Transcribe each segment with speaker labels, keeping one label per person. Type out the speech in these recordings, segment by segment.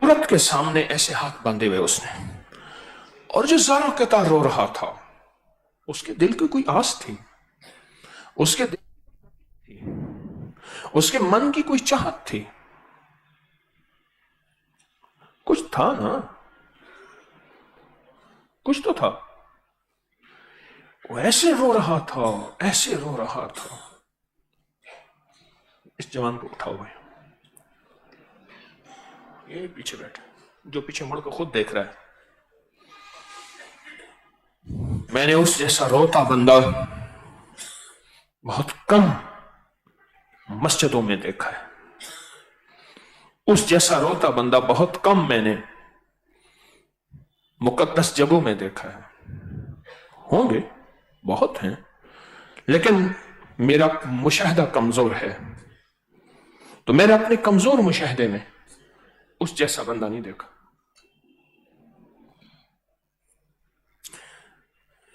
Speaker 1: कुदरत के सामने ऐसे हाथ बांधे हुए उसने, और जो ज़ारों के तार रो रहा था, उसके दिल की कोई आस थी, उसके दिल थी, उसके मन की कोई चाहत थी, कुछ था ना, कुछ तो था। वो ऐसे रो रहा था, ऐसे रो रहा था। इस जवान को उठा हुआ है, ये पीछे बैठा, जो पीछे मुड़ कर खुद देख रहा है। मैंने उस जैसा रोता बंदा बहुत कम मस्जिदों में देखा है, उस जैसा रोता बंदा बहुत कम मैंने मुकद्दस जगहों में देखा है। होंगे, बहुत हैं, लेकिन मेरा मुशाहिदा कमजोर है, तो मैंने अपने कमजोर मुशाहिदे में उस जैसा बंदा नहीं देखा।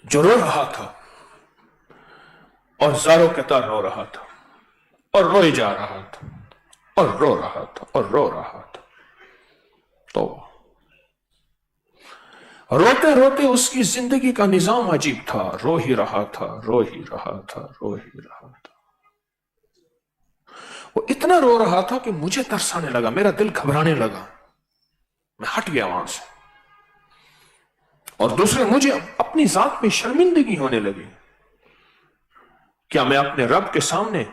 Speaker 1: जो रो रहा था और ज़ारों के तार रो रहा था, और रोए जा रहा था, और रो रहा था, और रो रहा था। तो रोते रोते उसकी जिंदगी का निजाम अजीब था, रो ही रहा था, रो ही रहा था, रो ही रहा था। वो इतना रो रहा था कि मुझे तरस आने लगा, मेरा दिल घबराने लगा, मैं हट गया वहां से। और दूसरे, मुझे अपनी जात में शर्मिंदगी होने लगी। क्या मैं अपने रब के सामने,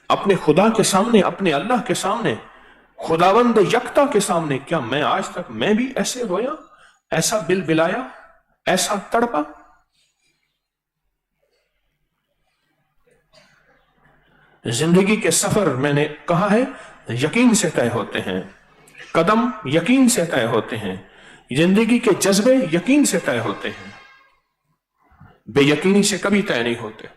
Speaker 1: अपने खुदा के सामने, अपने अल्लाह के सामने, खुदावंद यकता के सामने, क्या मैं आज तक मैं भी ऐसे रोया, ऐसा बिलबिलाया, ऐसा तड़पा? जिंदगी के सफर, मैंने कहा है, यकीन से तय होते हैं, कदम यकीन से तय होते हैं, जिंदगी के जज्बे यकीन से तय होते हैं, बेयकीनी से कभी तय नहीं होते।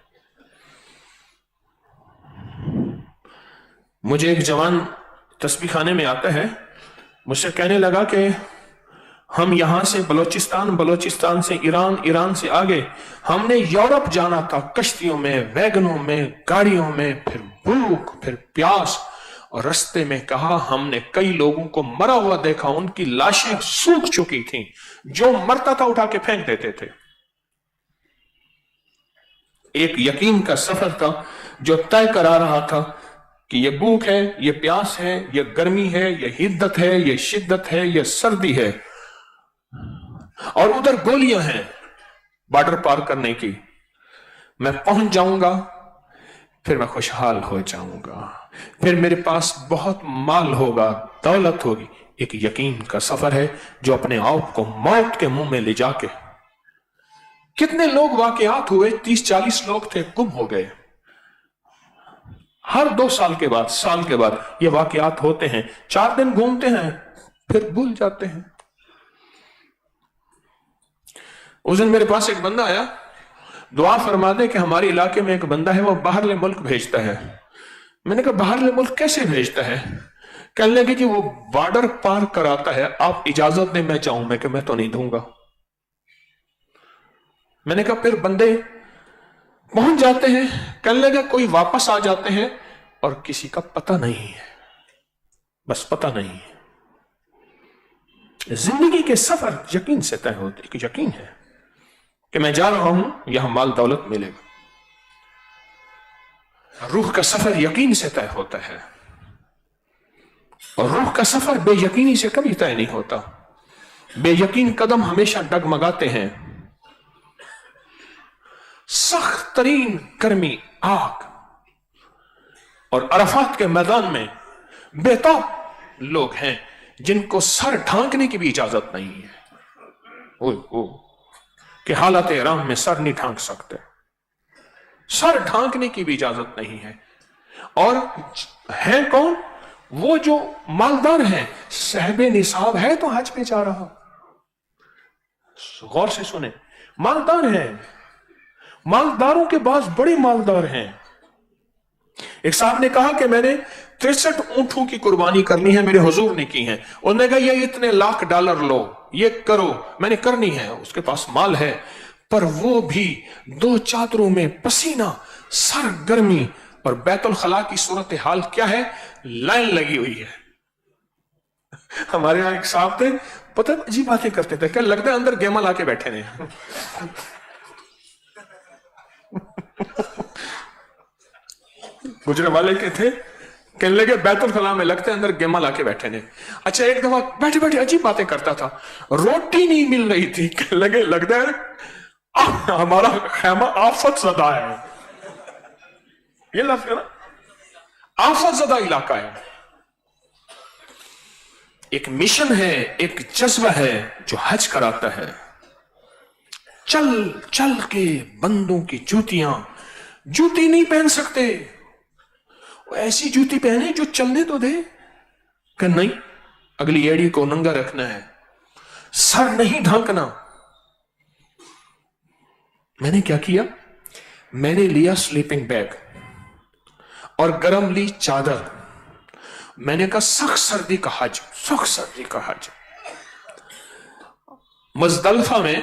Speaker 1: मुझे एक जवान तस्बीह खाने में आता है, मुझसे कहने लगा कि हम यहां से बलोचिस्तान, बलोचिस्तान से ईरान, ईरान से आगे हमने यूरोप जाना था, कश्तियों में, वैगनों में, गाड़ियों में, फिर भूख, फिर प्यास, और रास्ते में कहा हमने कई लोगों को मरा हुआ देखा, उनकी लाशें सूख चुकी थीं, जो मरता था उठा के फेंक देते थे। एक यकीन का सफर था जो तय करा रहा था कि ये भूख है, ये प्यास है, ये गर्मी है, ये हिद्दत है, ये शिद्दत है, ये सर्दी है, और उधर गोलियां हैं बॉर्डर पार करने की। मैं पहुंच जाऊंगा, फिर मैं खुशहाल हो जाऊंगा, फिर मेरे पास बहुत माल होगा, दौलत होगी। एक यकीन का सफर है जो अपने आप को मौत के मुंह में ले जाके, कितने लोग वाकयात हुए, 30-40 लोग थे, गुम हो गए। हर 2 साल के बाद, साल के बाद ये वाकयात होते हैं। 4 दिन घूमते हैं, फिर भूल जाते हैं। उस दिन मेरे पास एक बंदा आया, दुआ फरमा दे कि हमारे इलाके में एक बंदा है, वो बाहरले मुल्क भेजता है। मैंने कहा बाहरले मुल्क कैसे भेजता है? कहने लगे कि वो बॉर्डर पार कराता है, आप इजाजत दें मैं जाऊं। मैं कि मैं तो नहीं दूंगा। मैंने कहा फिर बंदे पहुंच जाते हैं, कहने लगे कोई वापस आ जाते हैं और किसी का पता नहीं है, बस पता नहीं है। जिंदगी के सफर यकीन से तय होते, एक यकीन है कि मैं जा रहा हूं, यहां माल दौलत मिलेगा। रूह का सफर यकीन से तय होता है, और रूह का सफर बेयकीनी से कभी तय नहीं होता। बेयकीन कदम हमेशा डगमगाते हैं। सख्त तरीन गर्मी, आग, और अरफात के मैदान में बेताब लोग हैं जिनको सर ढांकने की भी इजाजत नहीं है। कि हालत इराम में सर नहीं ढांक सकते, सर ढांकने की भी इजाजत नहीं है। और है कौन? वो जो मालदार है, साहिब निसाब है तो हज पे जा रहा। गौर से सुने, मालदार है, मालदारों के पास बड़े मालदार हैं। एक साहब ने कहा कि मैंने 63 ऊंटों की कुर्बानी करनी है, मेरे हुजूर ने की है। उन्होंने कहा ये इतने लाख डॉलर लो, ये करो। मैंने करनी है, उसके पास माल है, पर वो भी 2 चादरों में पसीना, सर गर्मी, और बैतुल खला की सूरत हाल क्या है? लाइन लगी हुई है। ہمارے یہاں ایک صاحب تھے، پتہ عجیب باتیں کرتے تھے کہ لگتا ہے اندر گیما لا کے بیٹھے نے. گجرے والے کے تھے، کہنے لگے بیت الخلاء میں لگتے اندر گیما لا کے بیٹھے نے. اچھا ایک دفعہ بیٹھے بیٹھے عجیب باتیں کرتا تھا، روٹی نہیں مل رہی تھی، کہنے لگے لگتا ہے ہمارا خیمہ آفت زدہ ہے. یہ لفظ ہے نا، آفت زدہ علاقہ ہے. ایک مشن ہے، ایک جذبہ ہے جو حج کراتا ہے. چل چل کے بندوں کی جوتی نہیں پہن سکتے، ایسی جوتی پہنے جو چلنے تو دے. کہ نہیں، اگلی ایڑی کو ننگا رکھنا ہے، سر نہیں ڈھانکنا. میں نے کیا کیا؟ میں نے لیا سلیپنگ بیگ اور گرم لی چادر. میں نے کہا سخت سردی کا حج، سخت سردی کا حج. مزدلفہ میں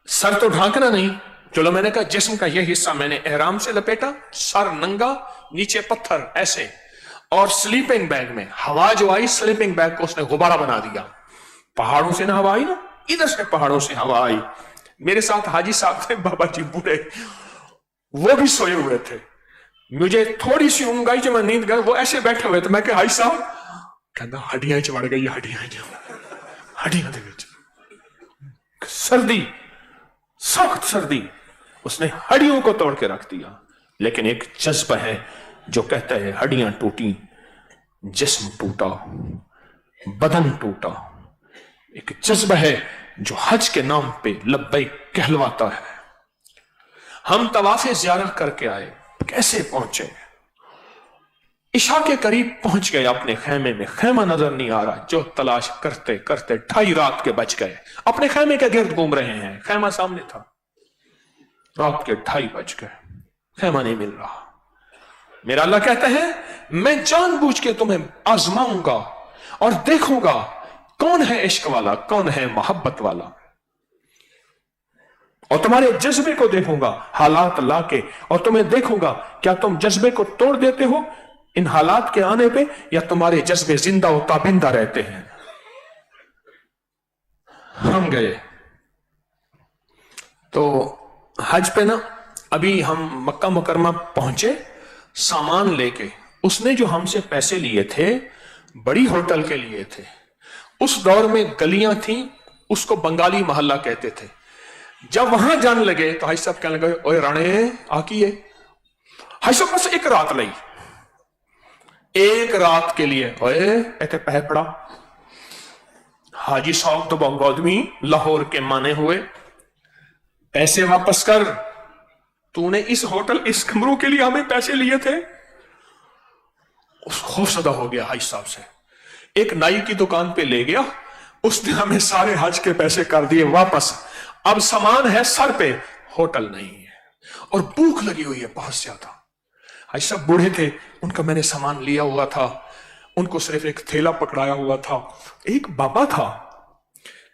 Speaker 1: سر تو ڈھانکنا نہیں، چلو میں نے کہا جسم کا یہ حصہ میں نے احرام سے لپیٹا، سر ننگا، نیچے پتھر ایسے. اور سلیپنگ بیگ میں ہوا جو آئی، سلیپنگ بیگ کو اس نے غبارہ بنا دیا. پہاڑوں سے نہ ہوا آئی نا، ادھر سے پہاڑوں سے ہوا آئی. میرے ساتھ حاجی صاحب تھے، بابا جی بوڑھے، وہ بھی سوئے ہوئے تھے. مجھے تھوڑی سی اونگائی جو میں نیند گئے، وہ ایسے بیٹھے ہوئے تھے. میں کہ حاجی صاحب، کہنا ہڈیاں چڑھ گئی، ہڈیاں دے وچ سردی، سخت سردی. اس نے ہڈیوں کو توڑ کے رکھ دیا. لیکن ایک جذبہ ہے جو کہتا ہے ہڈیاں ٹوٹی، جسم ٹوٹا، بدن ٹوٹا. ایک جذبہ ہے جو حج کے نام پہ لبیک کہلواتا ہے. ہم طواف زیارت کر کے آئے، کیسے پہنچے؟ عشاء کے قریب پہنچ گئے اپنے خیمے میں. خیمہ نظر نہیں آ رہا، جو تلاش کرتے کرتے 2:30 رات کے بج گئے. اپنے خیمے کے گرد گھوم رہے ہیں، خیمہ سامنے تھا. رات کے 2:30 بج گئے، خیمہ نہیں مل رہا. میرا اللہ کہتا ہے میں جان بوجھ کے تمہیں آزماؤں گا اور دیکھوں گا کون ہے عشق والا، کون ہے محبت والا. اور تمہارے جذبے کو دیکھوں گا حالات لا کے، اور تمہیں دیکھوں گا کیا تم جذبے کو توڑ دیتے ہو ان حالات کے آنے پہ، یا تمہارے جذبے زندہ و تابندہ رہتے ہیں. ہم گئے تو حج پہ نا، ابھی ہم مکہ مکرمہ پہنچے سامان لے کے. اس نے جو ہم سے پیسے لیے تھے بڑی ہوٹل کے لیے تھے. اس دور میں گلیاں تھیں، اس کو بنگالی محلہ کہتے تھے. جب وہاں جانے لگے تو حاج صاحب کہنے لگے اوے رانے آکیے. حاج صاحب بس ایک رات لئی، ایک رات کے لیے اوے ایتے پہ پڑا. حاجی صاحب تو بہت آدمی لاہور کے مانے ہوئے، پیسے واپس کر. تو نے اس ہوٹل اس کمروں کے لیے ہمیں پیسے لیے تھے. اس خوف زدہ ہو گیا حاج صاحب سے. ایک نائی کی دکان پہ لے گیا، اس نے ہمیں سارے حج کے پیسے کر دیے واپس. اب سامان ہے سر پہ، ہوٹل نہیں ہے، اور بھوک لگی ہوئی ہے بہت زیادہ. حاج صاحب بوڑھے تھے، ان کا میں نے سامان لیا ہوا تھا، ان کو صرف ایک تھیلا پکڑایا ہوا تھا. ایک بابا تھا،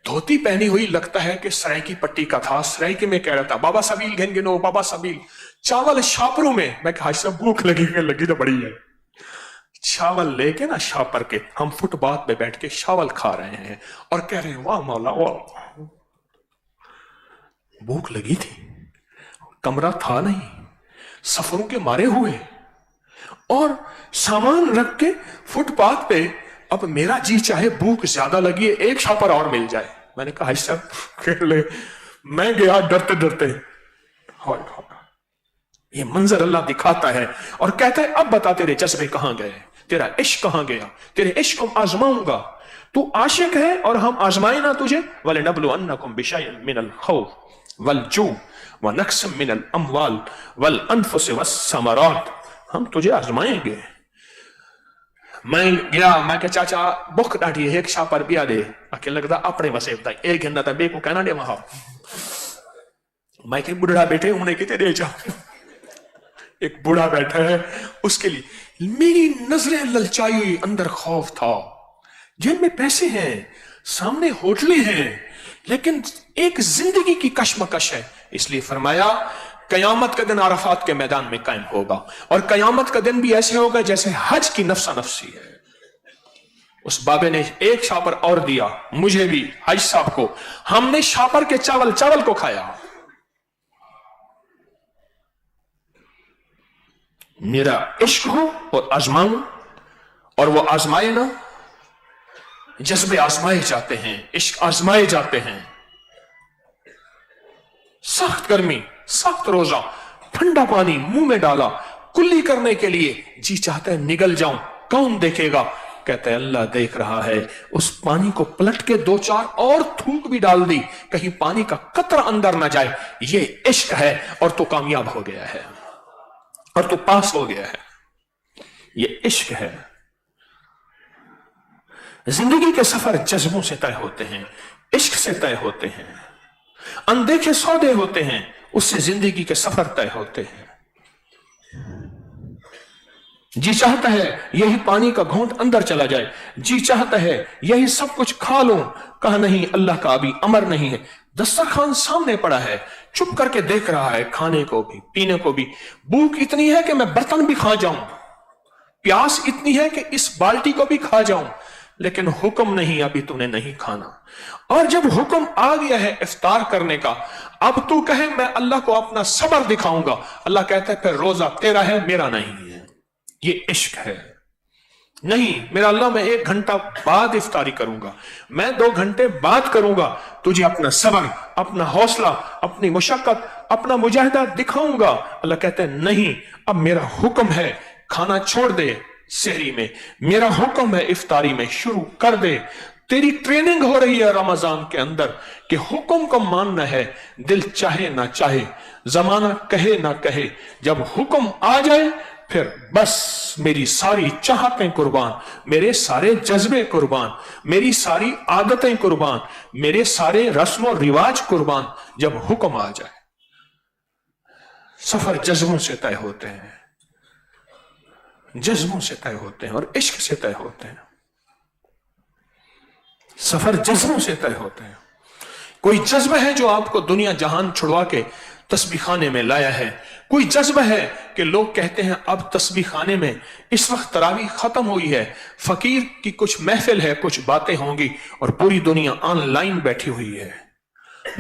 Speaker 1: دھوتی پہنی ہوئی، لگتا ہے کہ سرائکی پٹی کا تھا. سرائکی میں کہہ رہا تھا بابا سبیل گھن گنو، بابا سبیل. چاول شاپروں میں. میں کہ حاج صاحب بھوک لگی تو بڑی ہے. چاول لے کے نا شاپر کے، ہم فٹ باتھ پہ بیٹھ کے چاول کھا رہے ہیں اور کہہ رہے ہیں واہ مولا واہ. بھوک لگی تھی، کمرہ تھا نہیں، سفروں کے مارے ہوئے، اور سامان رکھ کے فٹ پاتھ پہ. اب میرا جی چاہے بھوک زیادہ لگی ہے، ایک شاپر اور مل جائے. میں نے کہا حاج صاحب کہہ لے. میں گیا ڈرتے ڈرتے. یہ منظر اللہ دکھاتا ہے اور کہتا ہے اب بتا تیرے جذبے کہاں گئے، تیرا عشق کہاں گیا. تیرے عشق کو آزماؤں گا. تو عاشق ہے اور ہم آزمائیں نا تجھے. وَلَنَبْلُوَنَّكُمْ بِشَيْءٍ مِّنَ الْخَوْفِ وَالْجُوعِ وَنَقْصٍ مِّنَ الْأَمْوَالِ وَالْأَنفُسِ وَالثَّمَرَاتِ. ہم تجھے آزمائیں گے. میں گیا، میں کہ چاچا بخ ڈاٹھی ایک شاپر بیا دے. کہ لگتا اپنے وسیب دا ایک گھنٹہ تا بے کو کہنا دے وہاں. میں کہ بڑھڑا بیٹھے انہیں کتے دے جا. ایک بوڑھا بیٹھا ہے، اس کے لیے میری نظریں للچائی ہوئی، اندر خوف تھا. جن میں پیسے ہیں، سامنے ہوٹلیں ہیں، لیکن ایک زندگی کی کشمکش ہے. اس لیے فرمایا قیامت کا دن عرفات کے میدان میں قائم ہوگا، اور قیامت کا دن بھی ایسے ہوگا جیسے حج کی نفسا نفسی ہے. उस बाबे ने एक शापर और दिया, मुझे भी, हाजी साहब को। हमने शापर के चावल को खाया। मेरा इश्क हो और आजमाऊं, और वो आजमाए ना। जज्बे आजमाए जाते हैं, इश्क आजमाए जाते हैं। सख्त गर्मी, सख्त रोजा, ठंडा पानी मुंह में डाला, कुल्ली करने के लिए जी चाहता है निगल जाऊं, कौन देखेगा? कहते हैं अल्लाह देख रहा है। उस पानी को पलट के 2-4 और थूक भी डाल दी, कहीं पानी का कतरा अंदर ना जाए। ये इश्क है, और तो कामयाब हो गया है, और तो पास हो गया है। ये इश्क है। जिंदगी के सफर जज्बों से तय होते हैं, इश्क से तय होते हैं। अनदेखे सौदे होते हैं, उससे जिंदगी के सफर तय होते हैं। जी चाहता है यही पानी का घोंट अंदर चला जाए, जी चाहता है यही सब कुछ खा लूं, कहा नहीं, अल्लाह का अभी अमर नहीं है। दस्तरखान सामने पड़ा है, चुप करके देख रहा है, खाने को भी पीने को भी। भूख इतनी है कि मैं बर्तन भी खा जाऊं, प्यास इतनी है कि इस बाल्टी को भी खा जाऊं, लेकिन हुक्म नहीं, अभी तूने नहीं खाना। और जब हुक्म आ गया है इफ्तार करने का, अब तू कहे मैं अल्लाह को अपना सब्र दिखाऊंगा, अल्लाह कहता है फिर रोजा तेरा है, मेरा नहीं है। ये इश्क है। नहीं मेरा अल्लाह, मैं 1 घंटा बाद इफ्तारी करूंगा, मैं 2 घंटे बाद करूंगा, तुझे अपना सब्र, अपना हौसला, अपनी मुशक्कत, अपना मुजाहिदा दिखाऊंगा। अल्लाह कहते हैं नहीं, अब मेरा हुक्म है, खाना छोड़ दे सहरी में, मेरा हुक्म है इफ्तारी में शुरू कर दे। तेरी ट्रेनिंग हो रही है रमजान के अंदर कि हुक्म को मानना है, दिल चाहे ना चाहे, जमाना कहे ना कहे। जब हुक्म आ जाए फिर बस मेरी सारी चाहतें कुर्बान, मेरे सारे जज्बे कुर्बान, मेरी सारी आदतें कुर्बान, मेरे सारे रस्म और रिवाज कुर्बान। जब हुक्म आ जाए, सफर जज्बों से तय होते हैं, जज्बों से तय होते हैं और इश्क से तय होते हैं। सफर जज्बों से तय होते हैं। कोई जज्बा है जो आपको दुनिया जहान छुड़वा के तस्बीह खाने में लाया है। कोई जज्बा है कि लोग कहते हैं अब तस्बीह खाने में इस वक्त तरावीह खत्म हुई है, फकीर की कुछ महफिल है, कुछ बातें होंगी, और पूरी दुनिया ऑनलाइन बैठी हुई है,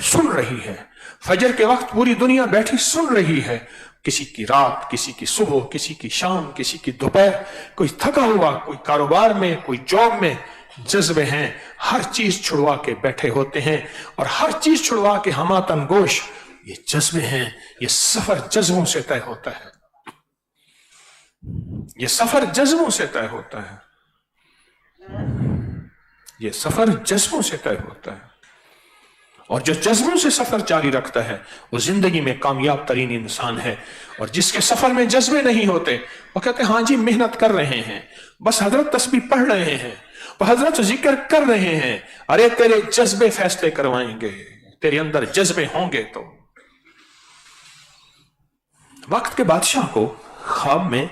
Speaker 1: सुन रही है। फजर के वक्त पूरी दुनिया बैठी सुन रही है। किसी की रात, किसी की सुबह, किसी की शाम, किसी की दोपहर, कोई थका हुआ, कोई कारोबार में, कोई जॉब में। जज्बे हैं, हर चीज छुड़वा के बैठे होते हैं, और हर चीज छुड़वा के हमातन गोश। ये जज्बे हैं, ये सफर जज्बों से तय होता है, ये सफर जज्बों से तय होता है, ये सफर जज्बों से तय होता है। और जो जज्बों से सफर जारी रखता है वो जिंदगी में कामयाब तरीन इंसान है। और जिसके सफर में जज्बे नहीं होते, वो कहते हैं हाँ जी मेहनत कर रहे हैं, बस हजरत तस्बीह पढ़ रहे हैं, वो हजरत जिक्र कर रहे हैं। अरे तेरे जज्बे फैसले करवाएंगे, तेरे अंदर जज्बे होंगे तो। वक्त के बादशाह को ख्वाब में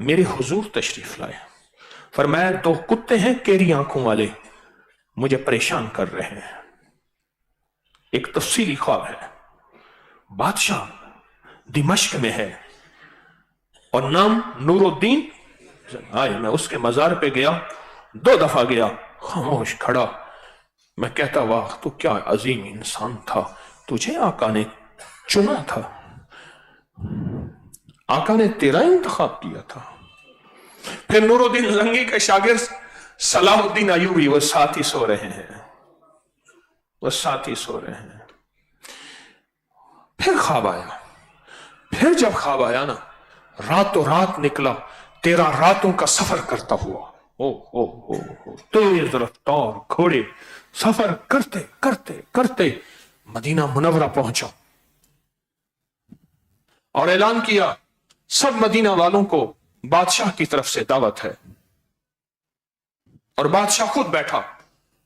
Speaker 1: मेरे हुजूर तशरीफ लाए, फरमाया 2 कुत्ते हैं केरी आंखों वाले, मुझे परेशान कर रहे हैं। एक तफसीली ख्वाब है। बादशाह दिमश्क में है और नाम नूरुद्दीन। आए मैं उसके मजार पे गया, 2 दफा गया, खामोश खड़ा। मैं कहता वाह तू क्या अजीम इंसान था, तुझे आका ने चुना था, आका ने तेरा इंतखाब किया था। फिर नूरुद्दीन जंगी के शागिर्द सलाहुद्दीन अयूबी वो साथ ही सो रहे हैं, वो साथ ही सो रहे हैं। फिर ख्वाब आया। फिर जब ख्वाब आया ना, रातों रात निकला, 13 रातों का सफर करता हुआ, ओ तेज रफ्तार घोड़े सफर करते करते करते मदीना मुनव्वरा पहुंचा और ऐलान किया सब मदीना वालों को बादशाह की तरफ से दावत है। और बादशाह खुद बैठा,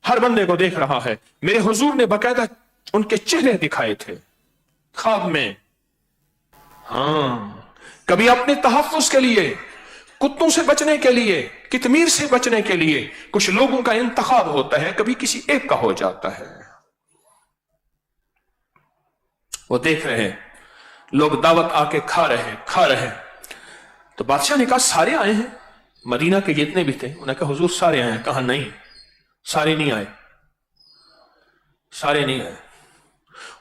Speaker 1: हर बंदे को देख रहा है। मेरे हुजूर ने बकायदा उनके चेहरे दिखाए थे ख्वाब में। हाँ, कभी अपने तहफ्फुज के लिए, कुत्तों से बचने के लिए, कितमीर से बचने के लिए कुछ लोगों का इंतखाब होता है, कभी किसी एक का हो जाता है। वो देख रहे हैं लोग दावत आके खा रहे। तो बादशाह ने कहा सारे आए हैं, मदीना के जितने भी थे उन्होंने कहा हुजूर सारे आए। कहा नहीं, सारे नहीं आए, सारे नहीं आए।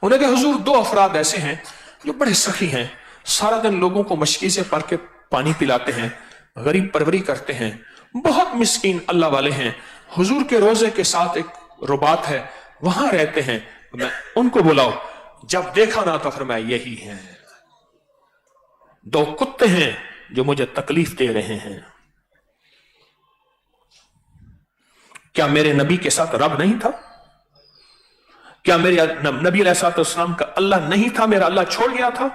Speaker 1: उन्होंने कहा हुजूर दो अफराद ऐसे हैं जो बड़े सखी हैं, सारा दिन लोगों को मशकी से भर के पानी पिलाते हैं, गरीब परवरी करते हैं, बहुत मिस्कीन अल्लाह वाले हैं, हुजूर के रोजे के साथ एक रुबात है, वहां रहते हैं, मैं उनको बुलाओ। जब देखा ना तो फरमाया यही हैं, दो कुत्ते हैं जो मुझे तकलीफ दे रहे हैं। क्या मेरे नबी के साथ रब नहीं था? क्या मेरे नबी अलैहिस्सलाम का अल्लाह नहीं था? मेरा अल्लाह छोड़ गया था?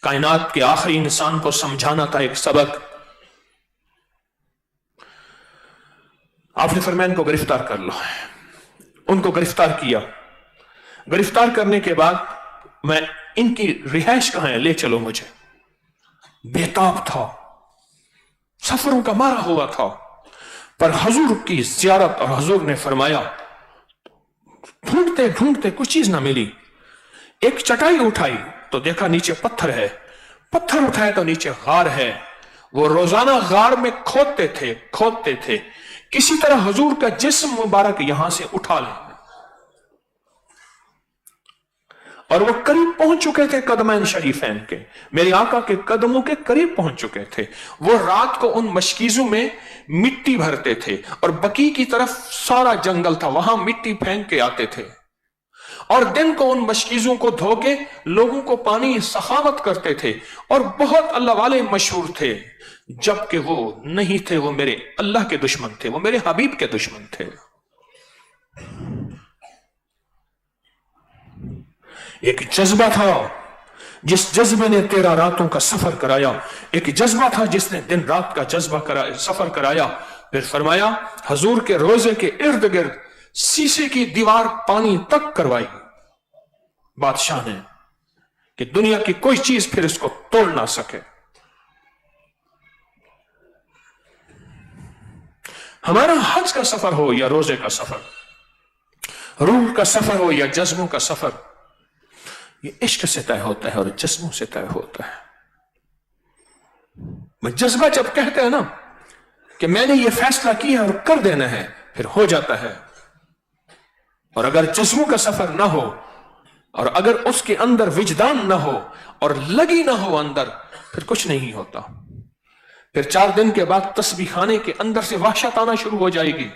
Speaker 1: कायनात के आखिरी इंसान को समझाना था एक सबक। आपने फरमाया इनको गिरफ्तार कर लो। उनको गिरफ्तार किया। गिरफ्तार करने के बाद मैं इनकी रिहाइश कहां है, ले चलो मुझे। बेताब था, सफरों का मारा हुआ था, पर हुजूर की ज़ियारत और हुजूर ने फरमाया, ढूंढते ढूंढते कुछ चीज ना मिली। एक चटाई उठाई तो देखा नीचे पत्थर है, पत्थर उठाए तो नीचे गार है। वो रोजाना गार में खोदते थे, किसी तरह हुजूर का जिस्म मुबारक यहां से उठा ले। और वो करीब पहुंच चुके थे कदमैन शरीफैन के, मेरे आका के कदमों के करीब पहुंच चुके थे। वो रात को उन मशकीजों में मिट्टी भरते थे और बकी की तरफ सारा जंगल था, वहां मिट्टी फेंक के आते थे, और दिन को उन मशकीजों को धो के लोगों को पानी सखावत करते थे, और बहुत अल्लाह वाले मशहूर थे। जबकि वो नहीं थे, वो मेरे अल्लाह के दुश्मन थे, वो मेरे हबीब के दुश्मन थे। एक जज्बा था जिस जज्बे ने 13 रातों का सफर कराया, एक जज्बा था जिसने दिन रात का सफर कराया। फिर फरमाया हुजूर के रोजे के इर्द गिर्द शीशे की दीवार पानी तक करवाई बादशाह ने, कि दुनिया की कोई चीज फिर इसको तोड़ ना सके। हमारा हज का सफर हो या रोजे का सफर, रूह का सफर हो या जज्बों का सफर, ये इश्क से तय होता है और जज्बों से तय होता है। जज्बा जब कहते हैं ना कि मैंने ये फैसला किया और कर देना है, फिर हो जाता है। और अगर जज्बों का सफर ना हो, और अगर उसके अंदर विजदान ना हो और लगी ना हो अंदर, फिर कुछ नहीं होता। फिर 4 दिन के बाद तस्बीह खाने के अंदर से वहशत आना शुरू हो जाएगी।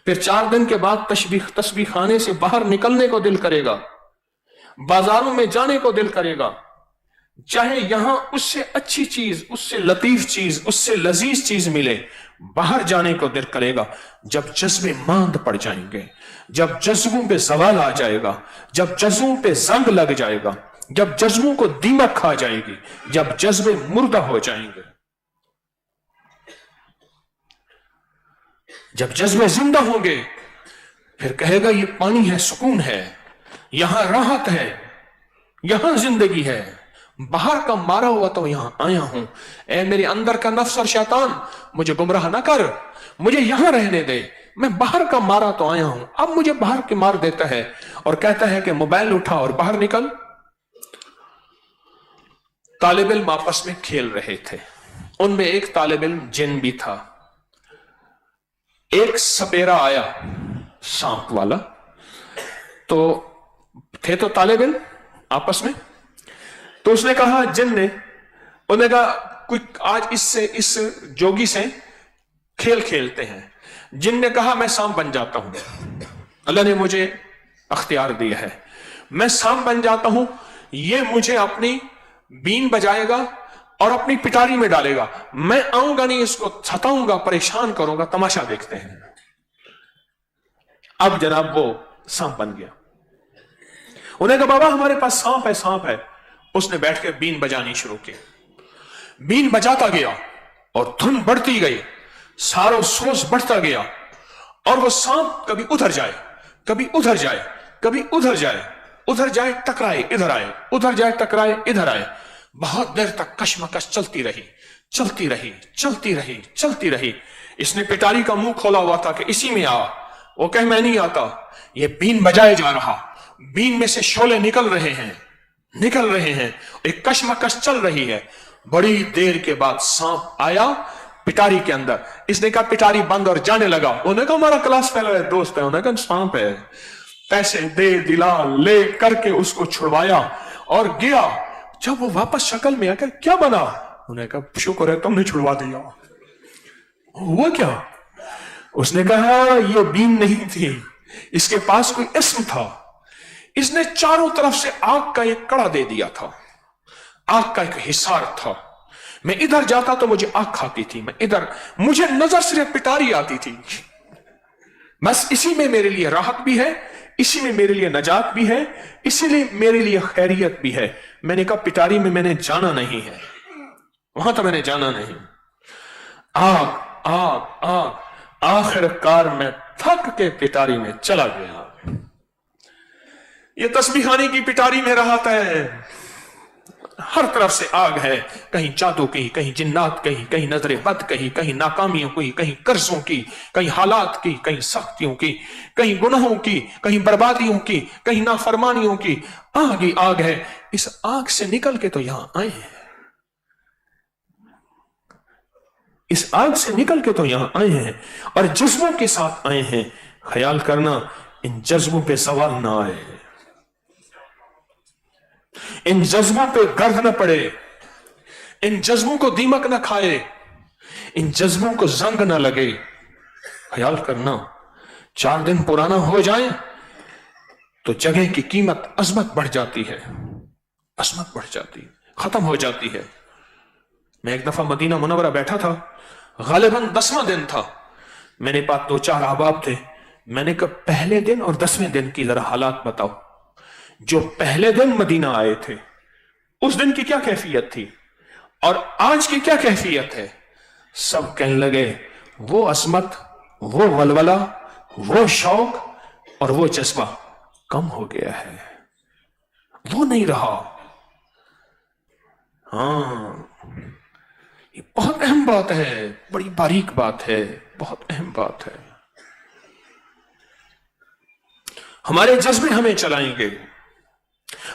Speaker 1: फिर 4 दिन के बाद तस्बीह खाने से बाहर निकलने को दिल करेगा, बाजारों में जाने को दिल करेगा, चाहे यहां उससे अच्छी चीज, उससे लतीफ चीज, उससे लजीज चीज मिले, बाहर जाने को दिल करेगा। जब जज्बे मांद पड़ जाएंगे, जब जज्बों पे सवाल आ जाएगा, जब जज्बों पे जंग लग जाएगा, जब जज्बों को दीमक खा जाएगी, जब जज्बे मुर्दा हो जाएंगे, जब जज्बे जिंदा होंगे, फिर कहेगा ये पानी है, सुकून है, यहां राहत है, यहां जिंदगी है, बाहर का मारा हुआ तो यहां आया हूं। ए मेरे अंदर का नफ्स और शैतान, मुझे गुमराह ना कर, मुझे यहां रहने दे, मैं बाहर का मारा तो आया हूं। अब मुझे बाहर के मार देता है और कहता है कि मोबाइल उठा और बाहर निकल। तालिब इल्म आपस में खेल रहे थे, उनमें एक तालिब इल्म जिन भी था। एक सपेरा आया, सांप वाला, तो थे तो तालिब इल्म आपस में, तो उसने कहा, जिन ने, उन्होंने कहा कोई आज इस जोगी से खेल खेलते हैं। जिन ने कहा मैं सांप बन जाता हूं, अल्लाह ने मुझे अख्तियार दिया है, मैं सांप बन जाता हूं, ये मुझे अपनी बीन बजाएगा और अपनी पिटारी में डालेगा, मैं आऊंगा नहीं, इसको सताऊंगा, परेशान करूंगा, तमाशा देखते हैं। अब जनाब वो सांप बन गया। उन्हें कहा बाबा हमारे पास सांप है, सांप है। उसने बैठ के बीन बजानी शुरू की, बीन बजाता गया और धुन बढ़ती गई, सारो सोच बढ़ता गया, और वो सांप कभी उधर जाए, कभी उधर जाए, कभी उधर जाए, उधर जाए टकराए इधर आए, उधर जाए टकराए इधर आए। बहुत देर तक कशमकश चलती रही, चलती रही, चलती रही, चलती रही। इसने पिटारी का मुंह खोला हुआ था कि इसी में आ, वो कहे मैं नहीं आता। ये बीन बजाए जा रहा, बीन में से शोले निकल रहे हैं, निकल रहे हैं, एक कशमकश चल रही है। बड़ी देर के बाद सांप आया, पिटारी के अंदर। इसने कहा पिटारी बंद और जाने लगा। उन्होंने कहा हमारा क्लास फेलो है, दोस्त है। उन्होंने कहा सांप है। पैसे दे दिला ले करके उसको छुड़वाया और गया। जब वो वापस शक्ल में आकर क्या बना, उन्होंने कहा शुक्र है तुमने छुड़वा दिया। हुआ क्या? उसने कहा ये बीन नहीं थी, इसके पास कोई इस्म था। इसने चारों तरफ से आग का एक कड़ा दे दिया था, आग का एक हिसार था। मैं इधर जाता तो मुझे आग खाती थी, मैं इधर, मुझे नजर सिर्फ पिटारी आती थी। बस इसी में मेरे लिए राहत भी है, इसी में मेरे लिए नजात भी है, इसीलिए मेरे लिए खैरियत भी है। मैंने कहा पिटारी में मैंने जाना नहीं है, वहां तो मैंने जाना नहीं। आग आग आग, आखिरकार मैं थक के पिटारी में चला गया। ये तस्बीहानी की पिटारी में राहत है। हर तरफ से आग है, कहीं जादू की, कहीं जिन्नात की, कहीं नजरे बद की, कहीं नाकामियों की, कहीं कर्जों की, कहीं हालात की, कहीं सख्तियों की, कहीं गुनाहों की, कहीं बर्बादियों की, कहीं नाफरमानियों की। आग ही आग है। इस आग से निकल के तो यहां आए हैं, इस आग से निकल के तो यहां आए हैं और जज्बों के साथ आए हैं। ख्याल करना इन जज्बों पे सवाल ना आए, इन जज्बों पे गर्द न पड़े, इन जज्बों को दीमक न खाए, इन जज्बों को जंग न लगे। ख्याल करना 4 दिन पुराना हो जाए तो जगह की कीमत, अजमत बढ़ जाती है, अजमत बढ़ जाती, खत्म हो जाती है। मैं एक दफा मदीना मुनव्वरा बैठा था, गालिबन 10वां दिन था। मेरे पास 2-4 अहबाब थे। मैंने कहा पहले दिन और 10वें दिन की जरा हालात बताओ। जो पहले दिन मदीना आए थे उस दिन की क्या कैफियत थी और आज की क्या कैफियत है। सब कहने लगे वो असमत, वो वलवला, वो शौक और वो जज्बा कम हो गया है, वो नहीं रहा। हाँ, ये बहुत अहम बात है, बड़ी बारीक बात है, बहुत अहम बात है। हमारे जज्बे हमें चलाएंगे,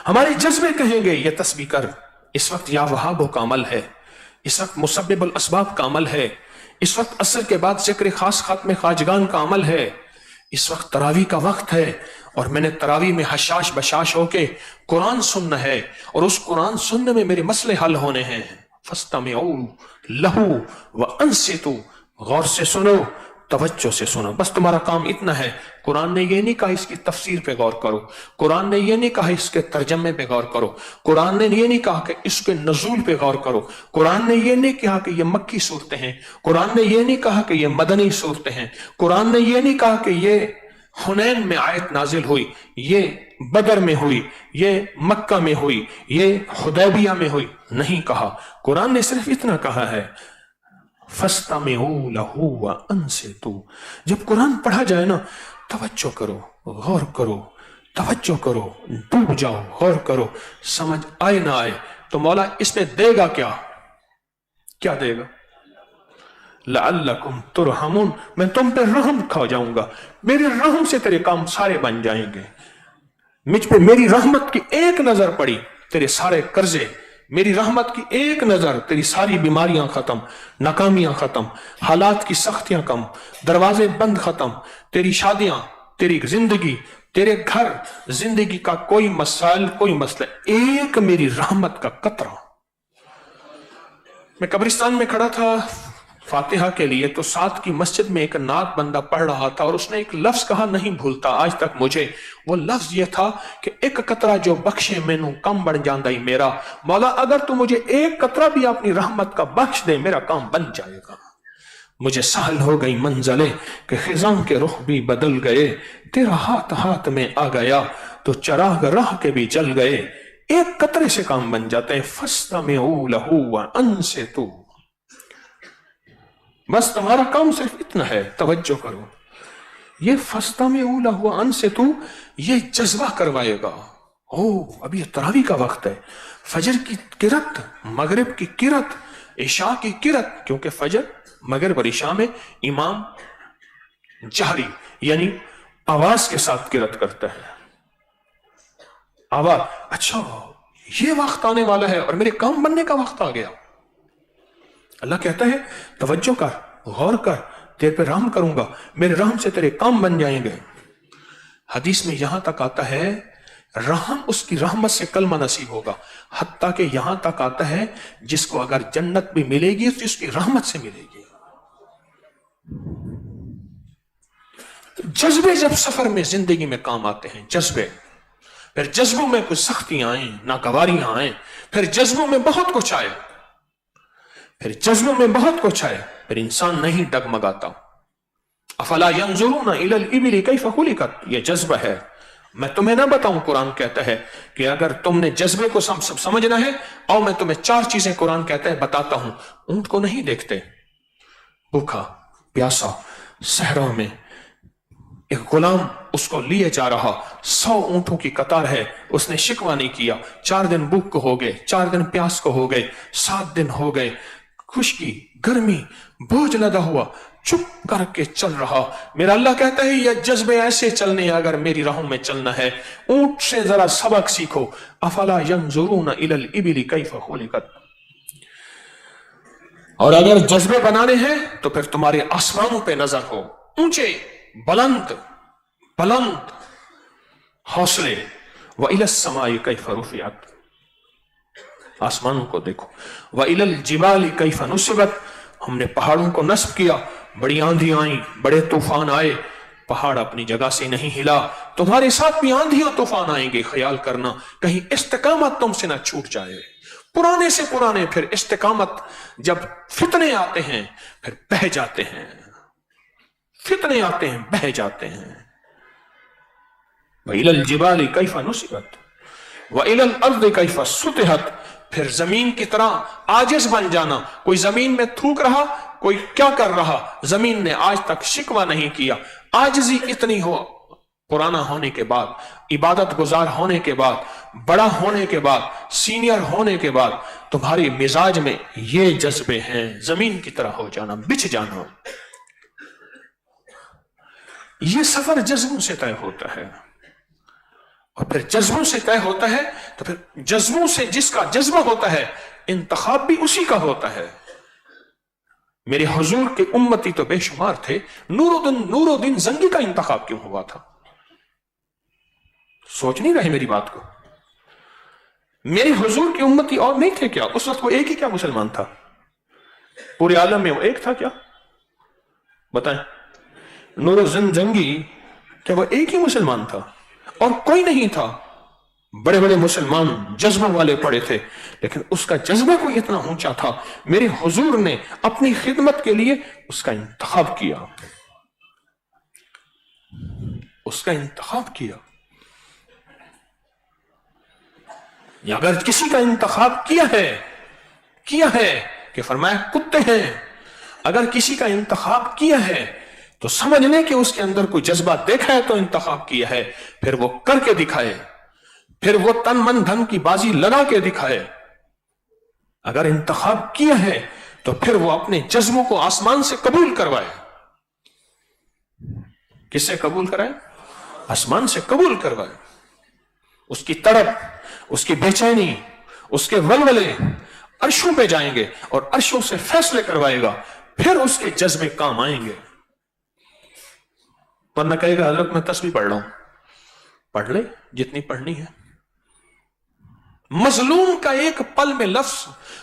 Speaker 1: हमारे जज्बे कहेंगे ये तस्बीह कर। इस वक्त या वहाबों का अमल है, इस वक्त मुसब्बिबुल अस्बाब का अमल है, इस वक्त असर के बाद जिक्र खास खात्मे खाजगान का अमल है, इस वक्त तरावी का वक्त है और मैंने तरावी में हशाश बशाश होके कुरान सुनना है और उस कुरान सुनने में मेरे मसले हल होने हैं। फस्तमिऊ लहू व अंसितू, गौर से सुनो, तवज्जो से सुनो। बस तुम्हारा काम इतना है। कुरान ने ये नहीं कहा इसकी तफसीर पे गौर करो, कुरान ने ये नहीं कहा इसके तर्जमे पे गौर करो, कुरान ने ये नहीं कहा कि इसके नजूल पे गौर करो, कुरान ने ये नहीं कहा कि ये मक्की सूरतें हैं, कुरान ने ये नहीं कहा कि ये मदनी सूरतें हैं, कुरान ने ये नहीं कहा कि ये हुनैन में आयत नाजिल हुई, ये बदर में हुई, ये मक्का में हुई, ये हुदैबिया में हुई। नहीं कहा। कुरान ने सिर्फ इतना कहा है फस्तमिऊ लहू व अंसितू। जब कुरान पढ़ा जाए ना, तवज्जो करो, गौर करो, तवज्जो करो, डूब जाओ, गौर करो। समझ आए ना आए तो मौला इसमें देगा क्या, क्या देगा? लअल्लकुम तुरहमुन, मैं तुम पे रहम खा जाऊंगा, मेरे रहम से तेरे काम सारे बन जाएंगे। मुझ पे मेरी रहमत की एक नजर पड़ी, तेरे सारे कर्जे, मेरी रहमत की एक नजर, तेरी सारी बीमारियां खत्म, नाकामियां खत्म, हालात की सख्तियां कम, दरवाजे बंद खत्म, तेरी शादियां, तेरी जिंदगी, तेरे घर, जिंदगी का कोई मसाइल, कोई मसला, एक मेरी रहमत का कतरा। मैं कब्रिस्तान में खड़ा था फातिहा के लिए, तो साथ की मस्जिद में एक नात बंदा पढ़ रहा था और उसने एक लफ्ज कहा, नहीं भूलता आज तक मुझे। वो लफ्ज ये था कि एक कतरा जो बख्शे मैनू कम बन जांदा ही मेरा। मौला अगर तू मुझे एक कतरा भी अपनी रहमत का बख्श दे, मेरा काम बन जाएगा। मुझे सहल हो गई मंजले कि खिजां के रुख भी बदल गए, तेरा हाथ हाथ में आ गया तो चराग राह के भी जल गए। एक कतरे से काम बन जाते हैं। फस्तमिऊ लहू व अंसितू, बस तुम्हारा काम सिर्फ इतना है, तवज्जो करो। ये फस्तमिऊ लहू व अंसितू ये जज्बा करवाएगा। ओ अभी ये तरावी का वक्त है, फजर की किरत, मगरिब की किरत, इशा की किरत, क्योंकि फजर मगरिब और इशा में इमाम जहरी यानी आवाज के साथ किरत करता है। आवाज, अच्छा ये वक्त आने वाला है और मेरे काम बनने का वक्त आ गया। اللہ کہتا ہے توجہ کر، غور کر، تیرے پہ رحم کروں گا، میرے رحم سے تیرے کام بن جائیں گے۔ حدیث میں یہاں تک آتا ہے رحم اس کی رحمت سے کلمہ نصیب ہوگا، حتیٰ کہ یہاں تک آتا ہے جس کو اگر جنت بھی ملے گی تو اس کی رحمت سے ملے گی۔ جذبے جب سفر میں زندگی میں کام آتے ہیں، جذبے، پھر جذبوں میں کچھ سختیاں آئیں، ناگواریاں آئیں، پھر جذبوں میں بہت کچھ آئے، پھر جذبوں میں بہت کچھ آئے، پھر انسان نہیں ڈگمگاتا۔ افلا ينظرون الى الابل كيف خلقت، یہ جذبہ ہے۔ میں تمہیں نہ بتاؤں، قرآن کہتا ہے کہ اگر تم نے جذبے کو سمجھنا ہے، اور میں تمہیں 4 چیزیں قرآن کہتا ہے بتاتا ہوں۔ اونٹ کو نہیں دیکھتے، بھوکا پیاسا صحرا میں ایک غلام اس کو لیے جا رہا، 100 اونٹوں کی قطار ہے، اس نے شکوہ نہیں کیا۔ 4 دن بھوک کو ہو گئے، 4 دن پیاس کو ہو گئے، 7 دن ہو گئے، خشکی گرمی بوجھ لدا ہوا، چپ کر کے چل رہا۔ میرا اللہ کہتا ہے یہ جذبے ایسے چلنے ہیں، اگر میری راہوں میں چلنا ہے اونٹ سے ذرا سبق سیکھو۔ افلا ينظرون الى الابل كيف خلقت، اور اگر جذبے بنانے ہیں تو پھر تمہارے آسمانوں پہ نظر ہو، اونچے بلند بلند حوصلے۔ وَإِلَى السَّمَاءِ كَيْفَ رُفِعَتْ، آسمانوں کو دیکھو۔ وَإِلَى الْجِبَالِ كَيْفَ نُصِبَتْ، ہم نے پہاڑوں کو نصب کیا، بڑی آندھی آئیں، بڑے طوفان آئے، پہاڑ اپنی جگہ سے نہیں ہلا۔ تمہارے ساتھ بھی آندھی اور طوفان آئیں گے، خیال کرنا کہیں استقامت تم سے نہ چھوٹ جائے۔ پرانے سے پرانے پھر استقامت، جب فتنے آتے ہیں پھر بہہ جاتے ہیں، فتنے آتے ہیں بہہ جاتے ہیں۔ وَإِلَى الْجِبَالِ كَيْفَ نُصِبَتْ وَإِلَى الْأَرْضِ كَيْفَ سُطِحَتْ، پھر زمین کی طرح عاجز بن جانا۔ کوئی زمین میں تھوک رہا، کوئی کیا کر رہا، زمین نے آج تک شکوہ نہیں کیا۔ عاجزی اتنی ہو، پرانا ہونے کے بعد، عبادت گزار ہونے کے بعد، بڑا ہونے کے بعد، سینئر ہونے کے بعد، تمہاری مزاج میں یہ جذبے ہیں، زمین کی طرح ہو جانا، بچھ جانا۔ یہ سفر جذبوں سے طے ہوتا ہے، اور پھر جذبوں سے طے ہوتا ہے تو پھر جذبوں سے جس کا جذبہ ہوتا ہے انتخاب بھی اسی کا ہوتا ہے۔ میرے حضور کے امتی تو بے شمار تھے، نور الدین زنگی کا انتخاب کیوں ہوا تھا؟ سوچ نہیں رہے میری بات کو؟ میرے حضور کی امتی اور نہیں تھے کیا؟ اس وقت وہ ایک ہی کیا مسلمان تھا؟ پورے عالم میں وہ ایک تھا کیا؟ بتائیں، نور الدین زنگی کیا وہ ایک ہی مسلمان تھا اور کوئی نہیں تھا؟ بڑے بڑے مسلمان جذبوں والے پڑے تھے، لیکن اس کا جذبہ کوئی اتنا اونچا تھا، میرے حضور نے اپنی خدمت کے لیے اس کا انتخاب کیا، اس کا انتخاب کیا۔ یا اگر کسی کا انتخاب کیا ہے کہ فرمایا کتے ہیں، اگر کسی کا انتخاب کیا ہے تو سمجھ لیں کہ اس کے اندر کوئی جذبہ دیکھا ہے تو انتخاب کیا ہے، پھر وہ کر کے دکھائے، پھر وہ تن من دھن کی بازی لگا کے دکھائے۔ اگر انتخاب کیا ہے تو پھر وہ اپنے جذبوں کو آسمان سے قبول کروائے۔ کس سے قبول کرائے؟ آسمان سے قبول کروائے۔ اس کی تڑپ، اس کی بے چینی، اس کے ولولے عرشوں پہ جائیں گے اور عرشوں سے فیصلے کروائے گا، پھر اس کے جذبے کام آئیں گے۔ ورنہ کہے گا حضرت میں تسبیح پڑھ رہا ہوں، پڑھ لے جتنی پڑھنی ہے۔ مظلوم کا ایک پل میں لفظ،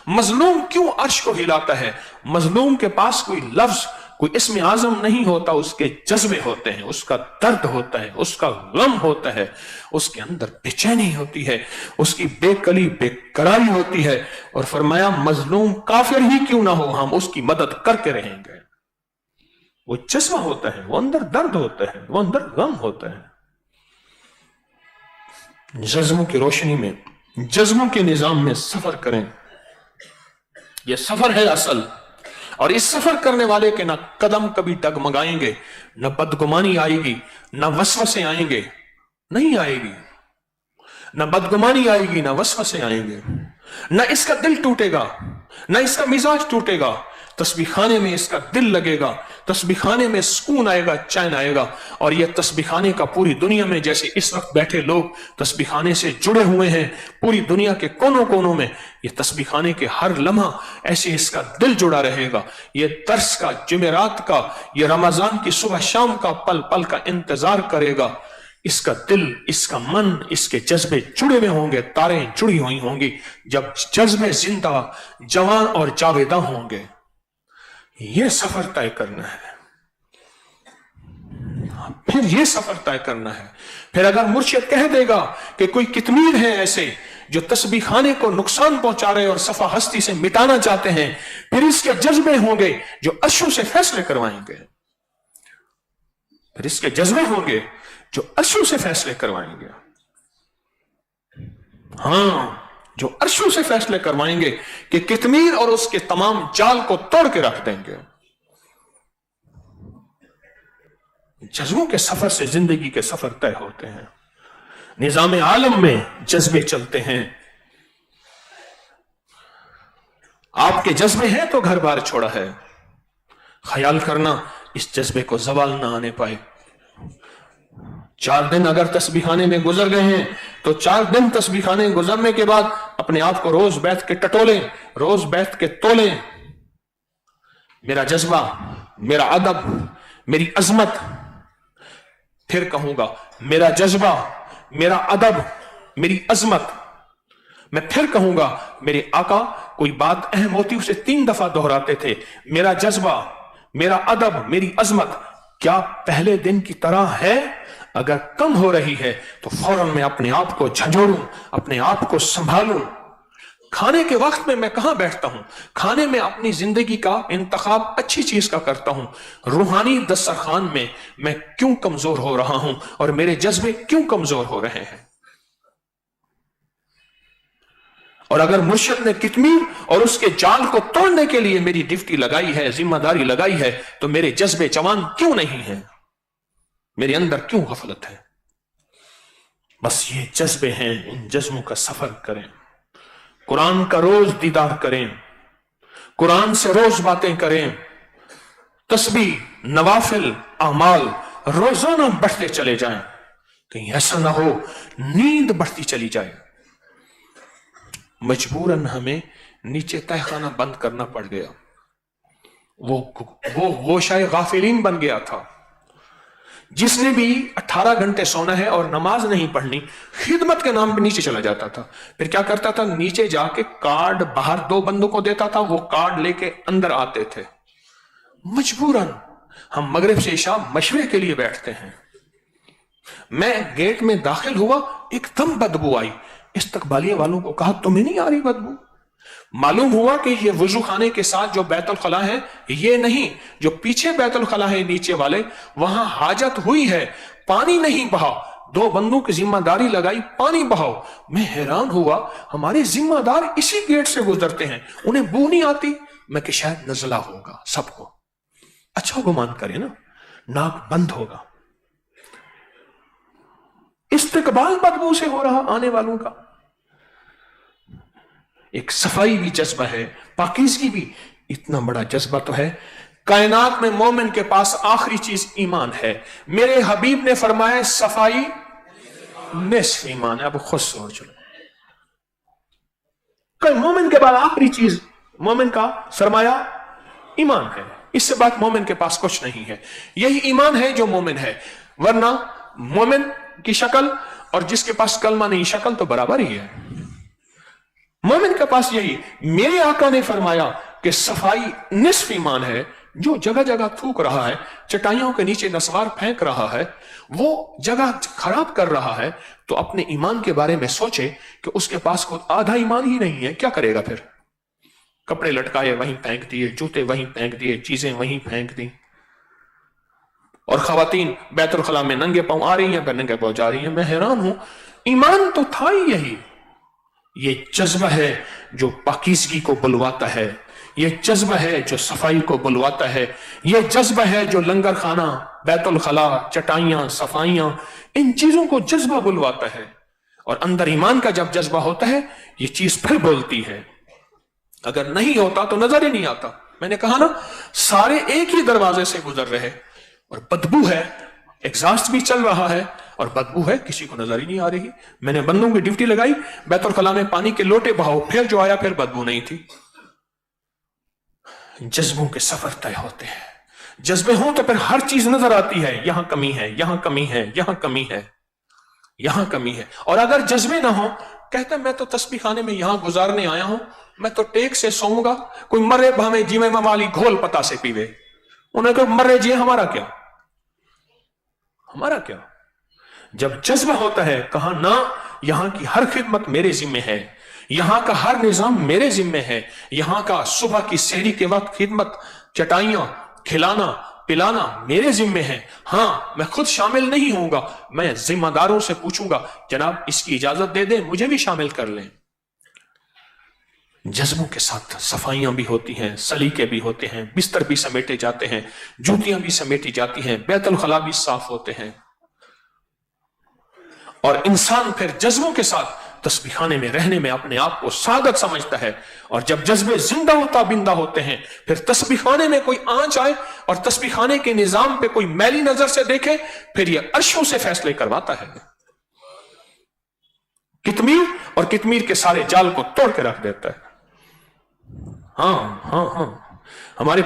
Speaker 1: مظلوم کیوں عرش کو ہلاتا ہے؟ مظلوم کے پاس کوئی لفظ، کوئی اسم اعظم نہیں ہوتا، اس کے جذبے ہوتے ہیں، اس کا درد ہوتا ہے، اس کا غم ہوتا ہے، اس کے اندر بے چینی ہوتی ہے، اس کی بے کلی بے قراری ہوتی ہے، اور فرمایا مظلوم کافر ہی کیوں نہ ہو ہم اس کی مدد کرتے رہیں گے۔ وہ جذبہ ہوتا ہے، وہ اندر درد ہوتا ہے، وہ اندر غم ہوتا ہے۔ جذبوں کی روشنی میں، جذبوں کے نظام میں سفر کریں، یہ سفر ہے اصل۔ اور اس سفر کرنے والے کے نہ قدم کبھی ڈگمگائیں گے، نہ بدگمانی آئے گی، نہ وسوسے آئیں گے، نہیں آئے گی، نہ بدگمانی آئے گی، نہ وسوسے آئیں گے، نہ اس کا دل ٹوٹے گا، نہ اس کا مزاج ٹوٹے گا۔ तस्बीह खाने में इसका दिल लगेगा, तस्बीह खाने में सुकून आएगा, चैन आएगा। और यह तस्बीह खाने का पूरी दुनिया में, जैसे इस वक्त बैठे लोग तस्बीह खाने से जुड़े हुए हैं, पूरी दुनिया के कोनों कोनों में यह तस्बीह खाने के हर लम्हा ऐसे इसका दिल जुड़ा रहेगा। यह दर्स का, जुमेरात का, यह रमजान की सुबह शाम का पल पल का इंतजार करेगा। इसका दिल, इसका मन, इसके जज्बे जुड़े हुए होंगे, तारें जुड़ी हुई होंगी। जब जज्बे जिंदा, जवान और जावेदा होंगे, यह सफर तय करना है। फिर यह सफर तय करना है। फिर अगर मुर्शिद कह देगा कि कोई कितमीर है ऐसे जो तस्बीह खाने को नुकसान पहुंचा रहे और सफा हस्ती से मिटाना चाहते हैं, फिर इसके जज्बे होंगे जो अश्रु से फैसले करवाएंगे। फिर इसके जज्बे होंगे जो अश्रु से फैसले करवाएंगे। हां, जो अश्रु से फैसले करवाएंगे कि कितमीर और उसके तमाम जाल को तोड़ के रख देंगे। जज्बों के सफर से जिंदगी के सफर तय होते हैं। निजाम आलम में जज्बे चलते हैं। आपके जज्बे हैं तो घर बार छोड़ा है। ख्याल करना इस जज्बे को जवाल ना आने पाए। 4 दिन अगर तस्बीह खाने में गुजर गए हैं तो 4 दिन तस्बीह खाने गुजरने के बाद अपने आप को रोज बैठ के टटोलें, रोज बैठ के तोलें। मेरा जज्बा, मेरा अदब, मेरी अजमत, फिर कहूंगा मेरा जज्बा, मेरा अदब, मेरी अजमत। मैं फिर कहूंगा मेरे आका कोई बात अहम होती उसे 3 दफा दोहराते थे। मेरा जज्बा, मेरा अदब, मेरी अजमत क्या पहले दिन की तरह है? अगर कम हो रही है तो फौरन मैं अपने आप को झंझोड़ूं, अपने आप को संभालूं। खाने के वक्त में मैं कहां बैठता हूं? खाने में अपनी जिंदगी का इंतखाब अच्छी चीज का करता हूं। रूहानी दस्तरखान में मैं क्यों कमजोर हो रहा हूं और मेरे जज्बे क्यों कमजोर हो रहे हैं? और अगर मुर्शिद ने कितमीर और उसके जाल को तोड़ने के लिए मेरी ड्यूटी लगाई है, जिम्मेदारी लगाई है, तो मेरे जज्बे जवान क्यों नहीं हैं? मेरे अंदर क्यों गफलत है? बस ये जज्बे हैं। इन जज्बों का सफर करें। कुरान का रोज दीदार करें, कुरान से रोज बातें करें। तस्बीह, नवाफिल, अमाल रोजाना बढ़ते चले जाएं। कहीं ऐसा ना हो नींद बढ़ती चली जाए। मजबूरन हमें नीचे तहखाना बंद करना पड़ गया। वो शायद गाफिलीन बन गया था। जिसने भी 18 घंटे सोना है और नमाज नहीं पढ़नी, खिदमत के नाम पे नीचे चला जाता था। फिर क्या करता था? नीचे जाके कार्ड बाहर 2 बंदों को देता था, वो कार्ड लेके अंदर आते थे। मजबूरन हम मगरिब से इशा मशवरे के लिए बैठते हैं। मैं गेट में दाखिल हुआ, एकदम बदबू आई। इस्तकबालिया वालों को कहा तुम्हें नहीं आ रही बदबू? मालूम हुआ कि ये वजू खाने के साथ जो बैतुल खला है, ये नहीं, जो पीछे बैतुल खला है नीचे वाले, वहां हाजत हुई है, पानी नहीं बहा। 2 बंदों की जिम्मेदारी लगाई, पानी बहाओ। मैं हैरान हुआ, हमारे जिम्मेदार इसी गेट से गुजरते हैं, उन्हें बू नहीं आती। मैं कि शायद नजला होगा, सबको अच्छा गुमान करे ना, नाक बंद होगा। इस्तकबाल बदबू से हो रहा आने वालों का। एक सफाई भी जज्बा है, पाकीज़गी भी इतना बड़ा जज्बा तो है। कायनात में मोमिन के पास आखिरी चीज ईमान है। मेरे हबीब ने फरमाया सफाई निस्फ ईमान है। अब खुद सोच लो, कल मोमिन के बाद आखिरी चीज मोमिन का सरमाया ईमान है। इससे बात मोमिन के पास कुछ नहीं है। यही ईमान है जो मोमिन है, वरना मोमिन की शक्ल और जिसके पास कलमा नहीं, शक्ल तो बराबर ही है। मोमिन के पास यही। मेरे आका ने फरमाया कि सफाई निस्फ ईमान है। जो जगह जगह थूक रहा है, चटाइयों के नीचे नस्वार फेंक रहा है, वो जगह खराब कर रहा है, तो अपने ईमान के बारे में सोचे कि उसके पास खुद आधा ईमान ही नहीं है, क्या करेगा फिर? कपड़े लटकाए वहीं फेंक दिए, जूते वहीं फेंक दिए, चीजें वहीं फेंक दी। और खवातीन बैतुल खला में नंगे पांव आ रही हैं, फिर नंगे पांव जा रही हैं। मैं हैरान हूं, ईमान तो था ही यही। ये जज्बा है जो पाकीज़गी को बुलवाता है, ये जज्बा है जो सफाई को बुलवाता है, ये जज्बा है जो लंगर खाना, बैतुल खला, चटाइयां, सफाइयां, इन चीजों को जज्बा बुलवाता है। और अंदर ईमान का जब जज्बा होता है, ये चीज फिर बोलती है। अगर नहीं होता तो नजर ही नहीं आता। मैंने कहा ना, सारे एक ही दरवाजे से गुजर रहे और बदबू है, एग्जॉस्ट भी चल रहा है और बदबू है, किसी को नजर ही नहीं आ रही। मैंने बंदों की ड्यूटी लगाई, बैतुल खला में पानी के लोटे बहाओ, फिर जो आया फिर बदबू नहीं थी। जज्बों के सफर तय होते हैं। जज्बे हों तो फिर हर चीज नजर आती है, यहां कमी है, यहां कमी है, यहां कमी है, यहां कमी है। और अगर जज्बे ना हो, कहते मैं तो तस्बीह खाने में यहां गुजारने आया हूं, मैं तो टेक से सोऊंगा, कोई मरे भावे जीवे मवाली घोल पता से पीवे। उन्हें कहा मरे जी, हमारा क्या, हमारा क्या। जब जज्बा होता है, कहा ना यहां की हर खिदमत मेरे जिम्मे है, यहां का हर निजाम मेरे जिम्मे है, यहां का सुबह की सहरी के वक्त खिदमत, चटाइयां खिलाना पिलाना मेरे जिम्मे है। हां, मैं खुद शामिल नहीं होऊंगा, मैं जिम्मेदारों से पूछूंगा जनाब इसकी इजाजत दे दें, मुझे भी शामिल कर लें। जज्बों के साथ सफाइयां भी होती हैं, सलीके भी होते हैं, बिस्तर भी समेटे जाते हैं, जूतियां भी समेटी जाती हैं, बैतुल खला भी साफ होते हैं। और इंसान फिर जज्बों के साथ तस्बीह खाने में रहने में अपने आप को सादत समझता है। और जब जज्बे जिंदा होता बिंदा होते हैं, फिर तस्बीह खाने में कोई आंच आए और तस्बीह खाने के निजाम पे कोई मैली नजर से देखे, फिर यह अर्शों से फैसले करवाता है। कितमीर और कितमीर के सारे जाल को तोड़ के रख देता है। हाँ हाँ हाँ, हमारे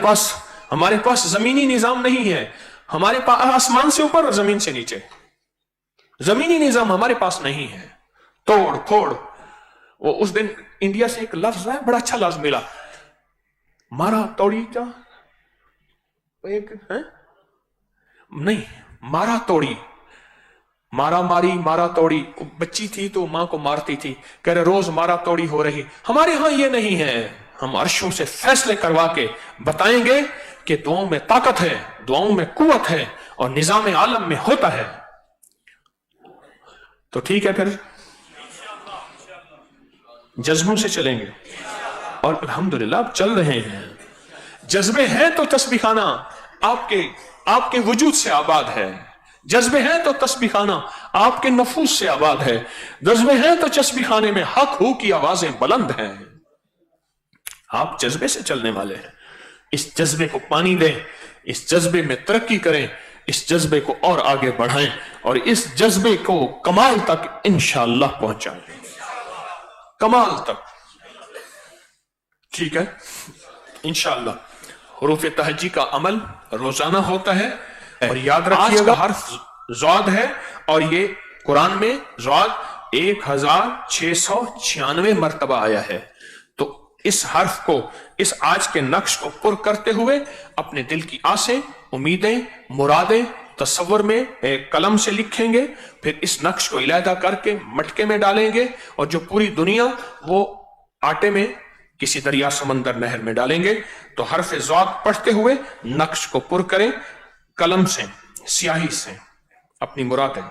Speaker 1: पास जमीनी निजाम नहीं है, हमारे पास आसमान से ऊपर और जमीन से नीचे, जमीनी निजाम हमारे पास नहीं है। तोड़ फोड़। वो उस दिन इंडिया से एक लफ्ज है, बड़ा अच्छा लफ्ज मिला, मारा तोड़ी, क्या एक है नहीं, मारा तोड़ी, मारा मारी मारा तोड़ी। बच्ची थी तो मां को मारती थी, कह रहे रोज मारा तोड़ी हो रही। हमारे यहां ये नहीं है, हम अर्शों से फैसले करवा के बताएंगे कि दुआओं में ताकत है, दुआओं में कुव्वत है और निजाम आलम में होता है। तो ठीक है, फिर जज्बों से चलेंगे और अल्हम्दुलिल्लाह अब चल रहे हैं। जज्बे हैं तो तस्बीह खाना आपके वजूद से आबाद है। जज्बे हैं तो तस्बीह खाना आपके नफूस से आबाद है। जज्बे हैं तो तस्बीह खाने में हक हू की आवाजें बुलंद हैं। आप जज्बे से चलने वाले हैं। इस जज्बे को पानी दें, इस जज्बे में तरक्की करें, इस जज्बे को और आगे बढ़ाएं और इस जज्बे को कमाल तक इंशाअल्लाह पहुंचाएं, कमाल तक। ठीक है, इंशाअल्लाह। हुरूफ तहज्जी का अमल रोजाना होता है और याद रखिएगा हर्फ ज़ाद है और ये कुरान में ज़ाद 1696 मर्तबा आया है। तो इस हर्फ को, इस आज के नक्श को पुर करते हुए अपने दिल की आसें, उम्मीदें, मुरादें तस्वर में एक कलम से लिखेंगे, फिर इस नक्श को इलादा करके मटके में डालेंगे और जो पूरी दुनिया वो आटे में किसी दरिया समंदर नहर में डालेंगे। तो हर्फ ज़ाद पढ़ते हुए नक्श को पुर करें कलम से, स्याही से, अपनी मुरादें।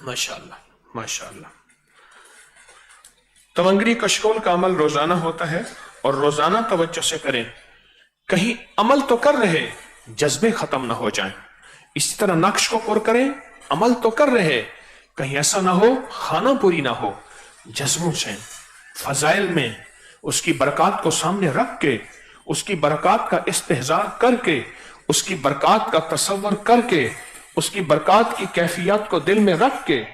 Speaker 1: माशाअल्लाह माशाअल्लाह। तवंगरी कशकोल का अमल रोजाना होता है और रोजाना तवज्जो से करें। कहीं अमल तो कर रहे, जज्बे खत्म ना हो जाएं। इसी तरह नक्श को पुर करें, अमल तो कर रहे, कहीं ऐसा ना हो खाना पूरी ना हो। जज्बों से फजाइल में उसकी बरकत को सामने रख के, उसकी बरकत का इस्तेहजार करके, उसकी बरकत का तसव्वुर करके, उसकी बरकत की कैफियत को दिल में रख के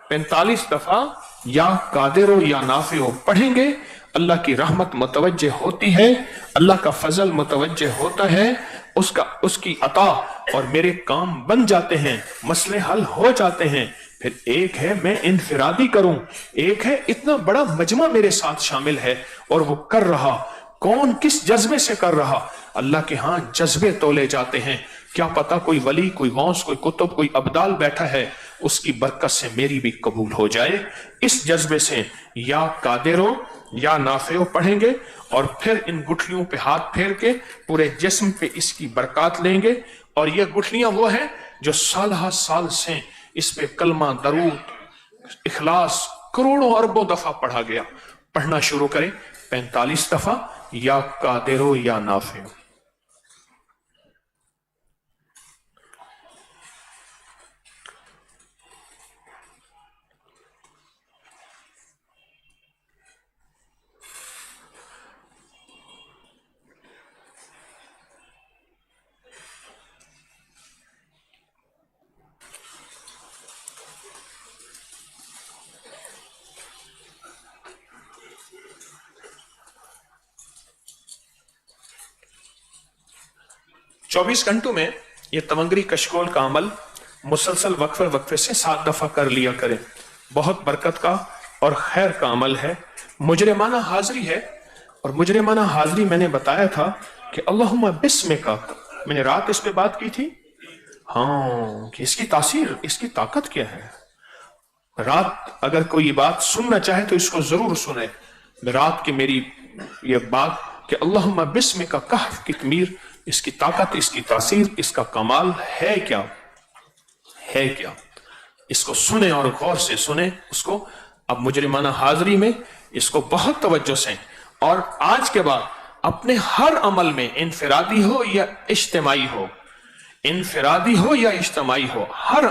Speaker 1: 45 दफा या कादिरो या नाफिओ पढ़ेंगे। अल्लाह की रहमत मुतवज्जे होती है, अल्लाह का फजल मुतवज्जे होता है, उसकी अता और मेरे काम बन जाते हैं, मसले हल हो जाते हैं। फिर एक है मैं इनफिरादी करूं, एक है इतना बड़ा मजमा मेरे साथ शामिल है और वो कर रहा, कौन किस जज्बे से कर रहा। अल्लाह के हां जज्बे तोले जाते हैं। क्या पता कोई वली, कोई गौस, कोई कुतुब, कोई अब्दाल बैठा है, उसकी बरकत से मेरी भी कबूल हो जाए। इस जज्बे से या कादिरो या नाफियो पढ़ेंगे और फिर इन गुठलियों पे हाथ फेर के पूरे जिस्म पे इसकी बरकत लेंगे। और ये गुठलियां वो हैं जो साल साल से इस पे कलमा, दरूद, इखलास करोड़ों अरबों दफा पढ़ा गया। पढ़ना शुरू करें 45 दफा, या कादिरो या नाफियो। चौबीस घंटों में ये तवंगरी कशकोल का अमल मुसलसल वक्फे वक्फे से 7 दफा कर लिया करें। बहुत बरकत का और खैर का अमल है। मुजरिमाना हाजिरी है, और मुजरिमाना हाजिरी मैंने बताया था कि अल्लाहुम्मा बिस्मिका, मैंने रात इस पे बात की थी। हाँ, कि इसकी तासीर, इसकी ताकत क्या है। रात अगर कोई बात सुनना चाहे तो इसको जरूर सुने। रात की मेरी ये बात कि अल्लाहुम्मा बिस्मिका कहफ कितमीर, इसकी ताकत, इसकी तासीर, इसका कमाल है क्या, है क्या। इसको सुने और गौर से सुने उसको। अब मुजरिमाना हाजिरी में इसको बहुत तवज्जो से, और आज के बाद अपने हर अमल में, इनफिरादी हो या इज्तिमाई हो, इनफिरादी हो या इज्तिमाई हो, हर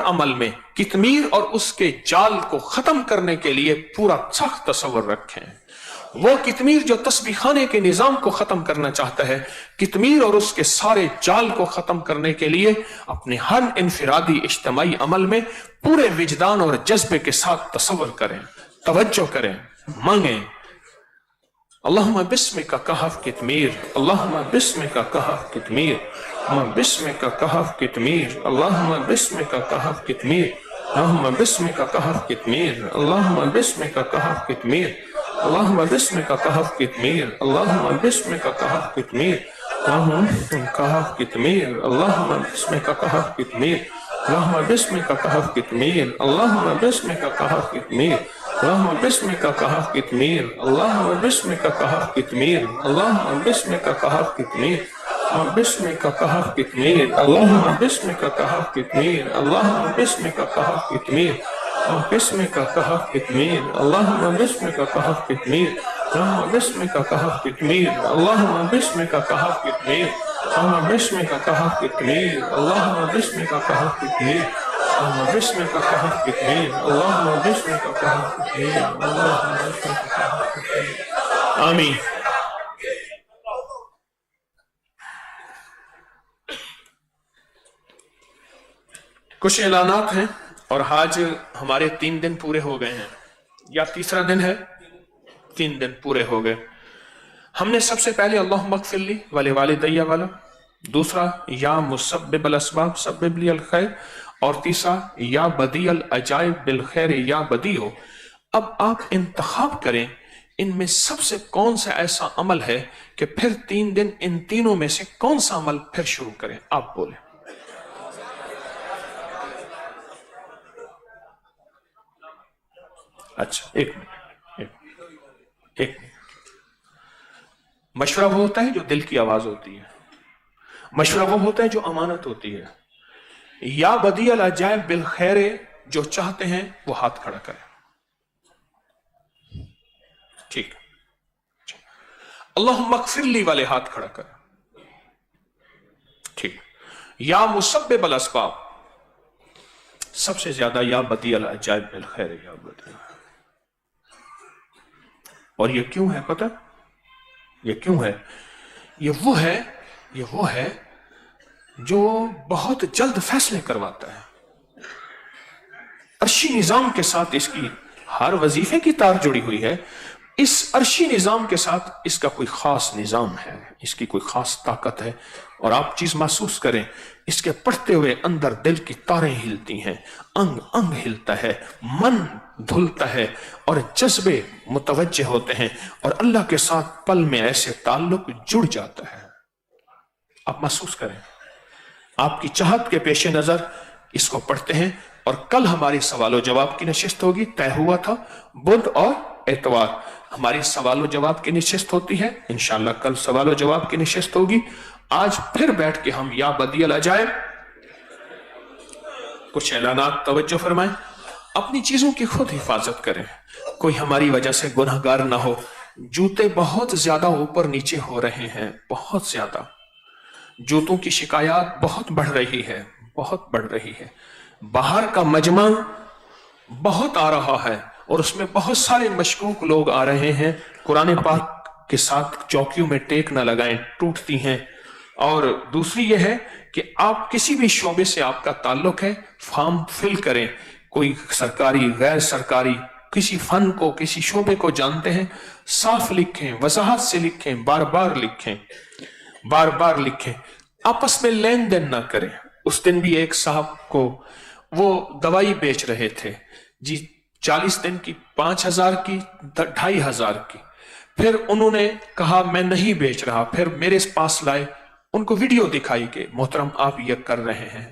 Speaker 1: अमल में कितमीर और उसके जाल को खत्म करने के लिए पूरा सख्त तसव्वुर रखें। वो कितमीर जो तस्बीखाने के निजाम को खत्म करना चाहता है, कितमीर और उसके सारे जाल को खत्म करने के लिए अपने हर इनफिरादी इज्तिमाई अमल में पूरे विजदान और जज्बे के साथ तसव्वुर करें, तवज्जो करें, मांगे। अल्लाहुम्मा बिस्मिका कहफ कितमीर, अल्लाहुम्मा बिस्मिका कहफ कितमीर, अल्लाहुम्मा बिस्मिका कहफ कितमीर, अल्लाहुम्मा बिस्मिका कहफ कितमीर, अल्लाहुम्मा बिस्मिका कहफ कितमीर, अल्लाहुम्मा बिस्मिका कहफ कितमीर, अल्लाहुम्मा बिस्मिका कहफ कितमीर, अल्लाहुम्मा बिस्मिका कहफ कितमीर, अल्लाहुम्मा कहफ कितमीर, अल्लाहुम्मा बिस्मिका कहफ कितमीर, अल्लाहुम्मा बिस्मिका कहफ कितमीर, अल्लाहुम्मा बिस्मिका कहफ कितमीर, अल्लाहुम्मा बिस्मिका कहफ कितमीर, अल्लाहुम्मा बिस्मिका कहफ कितमीर, अल्लाहुम्मा बिस्मिका कहफ कितमीर, बिस्मिका कहफ कितमीर, अल्लाहुम्मा बिस्मिका कहफ कितमीर, अल्लाहुम्मा बिस्मिका कहफ कितमीर, बिस्मिका कहफ कितमीर, अल्लाहुम्मा बिस्मिका कहफ कितमीर, अल्लाहुम्मा बिस्मिका कहफ कितमीर, अल्लाहुम्मा बिस्मिका कहफ कितमीर, अल्लाहुम्मा बिस्मिका कहफ कितमीर, अल्लाहुम्मा बिस्मिका कहफ कितमीर, अल्लाहुम्मा बिस्मिका कहफ कितमीर, अल्लाहुम्मा बिस्मिका कहफ कितमीर, अल्लाहुम्मा बिस्मिका कहफ कितमीर। आमीन। कुछ ऐलानात हैं, और आज हमारे 3 दिन पूरे हो गए हैं, या तीसरा दिन है, 3 दिन पूरे हो गए। हमने सबसे पहले अल्लाहुम्मा अग़फ़िरली वली वालिदैया वाला, दूसरा या मुसब्बिबल अस्बाब सब्बिब लियल खैर, और तीसरा या बदीअल अजाइब बिल खैर या बदीओ। अब आप इंतखाब करें इनमें सबसे कौन सा ऐसा अमल है कि फिर 3 दिन इन तीनों में से कौन सा अमल फिर शुरू करें। आप बोले। अच्छा, एक मिनट। मशवरा वो होता है जो दिल की आवाज होती है, मशवरा वो होता है जो अमानत होती है। या बदीअल अजाइब बिल खैर, जो चाहते हैं वो हाथ खड़ा करें। ठीक, अल्लाहुम्मा अग़फ़िरली वाले हाथ खड़ा करें। ठीक। या मुसब्बिबल अस्बाब, सबसे ज्यादा या बदीअल अजाइब बिल खैर, या बदीअल। और ये क्यों है पता? ये क्यों है? ये वो है जो बहुत जल्द फैसले करवाता है। अर्शी निजाम के साथ इसकी हर वजीफे की तार जुड़ी हुई है। इस अर्शी निजाम के साथ इसका कोई खास निजाम है, इसकी कोई खास ताकत है। और आप चीज महसूस करें, इसके पढ़ते हुए अंदर दिल की तारें हिलती हैं, अंग अंग हिलता है, मन धुलता है, और जज्बे मुतवज्जे होते हैं, और अल्लाह के साथ पल में ऐसे ताल्लुक जुड़ जाता है। आप महसूस करें, आपकी चाहत के पेश नजर इसको पढ़ते हैं और कल हमारी सवाल जवाब की नशिस्त होगी। तय हुआ था बुध और एतवार हमारी सवाल जवाब की नशिस्त होती है। इंशाल्लाह कल सवाल जवाब की नशिस्त होगी। आज फिर बैठ के हम या बदियल अजायब कुछ ऐलानात तवज्जो फरमाएं। अपनी चीजों की खुद हिफाजत करें, कोई हमारी वजह से गुनहगार ना हो। जूते बहुत ज्यादा ऊपर नीचे हो रहे हैं, बहुत ज्यादा जूतों की शिकायत बहुत बढ़ रही है, बहुत बढ़ रही है। बाहर का मजमा बहुत आ रहा है और उसमें बहुत सारे मशकूक लोग आ रहे हैं। कुरान पाक के साथ चौकियों में टेक ना लगाएं, टूटती हैं। और दूसरी यह है कि आप किसी भी शोबे से आपका ताल्लुक है, फॉर्म फिल करें। कोई सरकारी गैर सरकारी किसी फन को किसी शोबे को जानते हैं, साफ लिखें, वजाहत से लिखें, बार बार लिखें, बार बार लिखें। आपस में लेन देन ना करें। उस दिन भी एक साहब को वो दवाई बेच रहे थे जी, 40 दिन की 5,000 की 2,500 की। फिर उन्होंने कहा मैं नहीं बेच रहा। फिर मेरे पास लाए, उनको वीडियो दिखाई कि मोहतरम आप ये कर रहे हैं।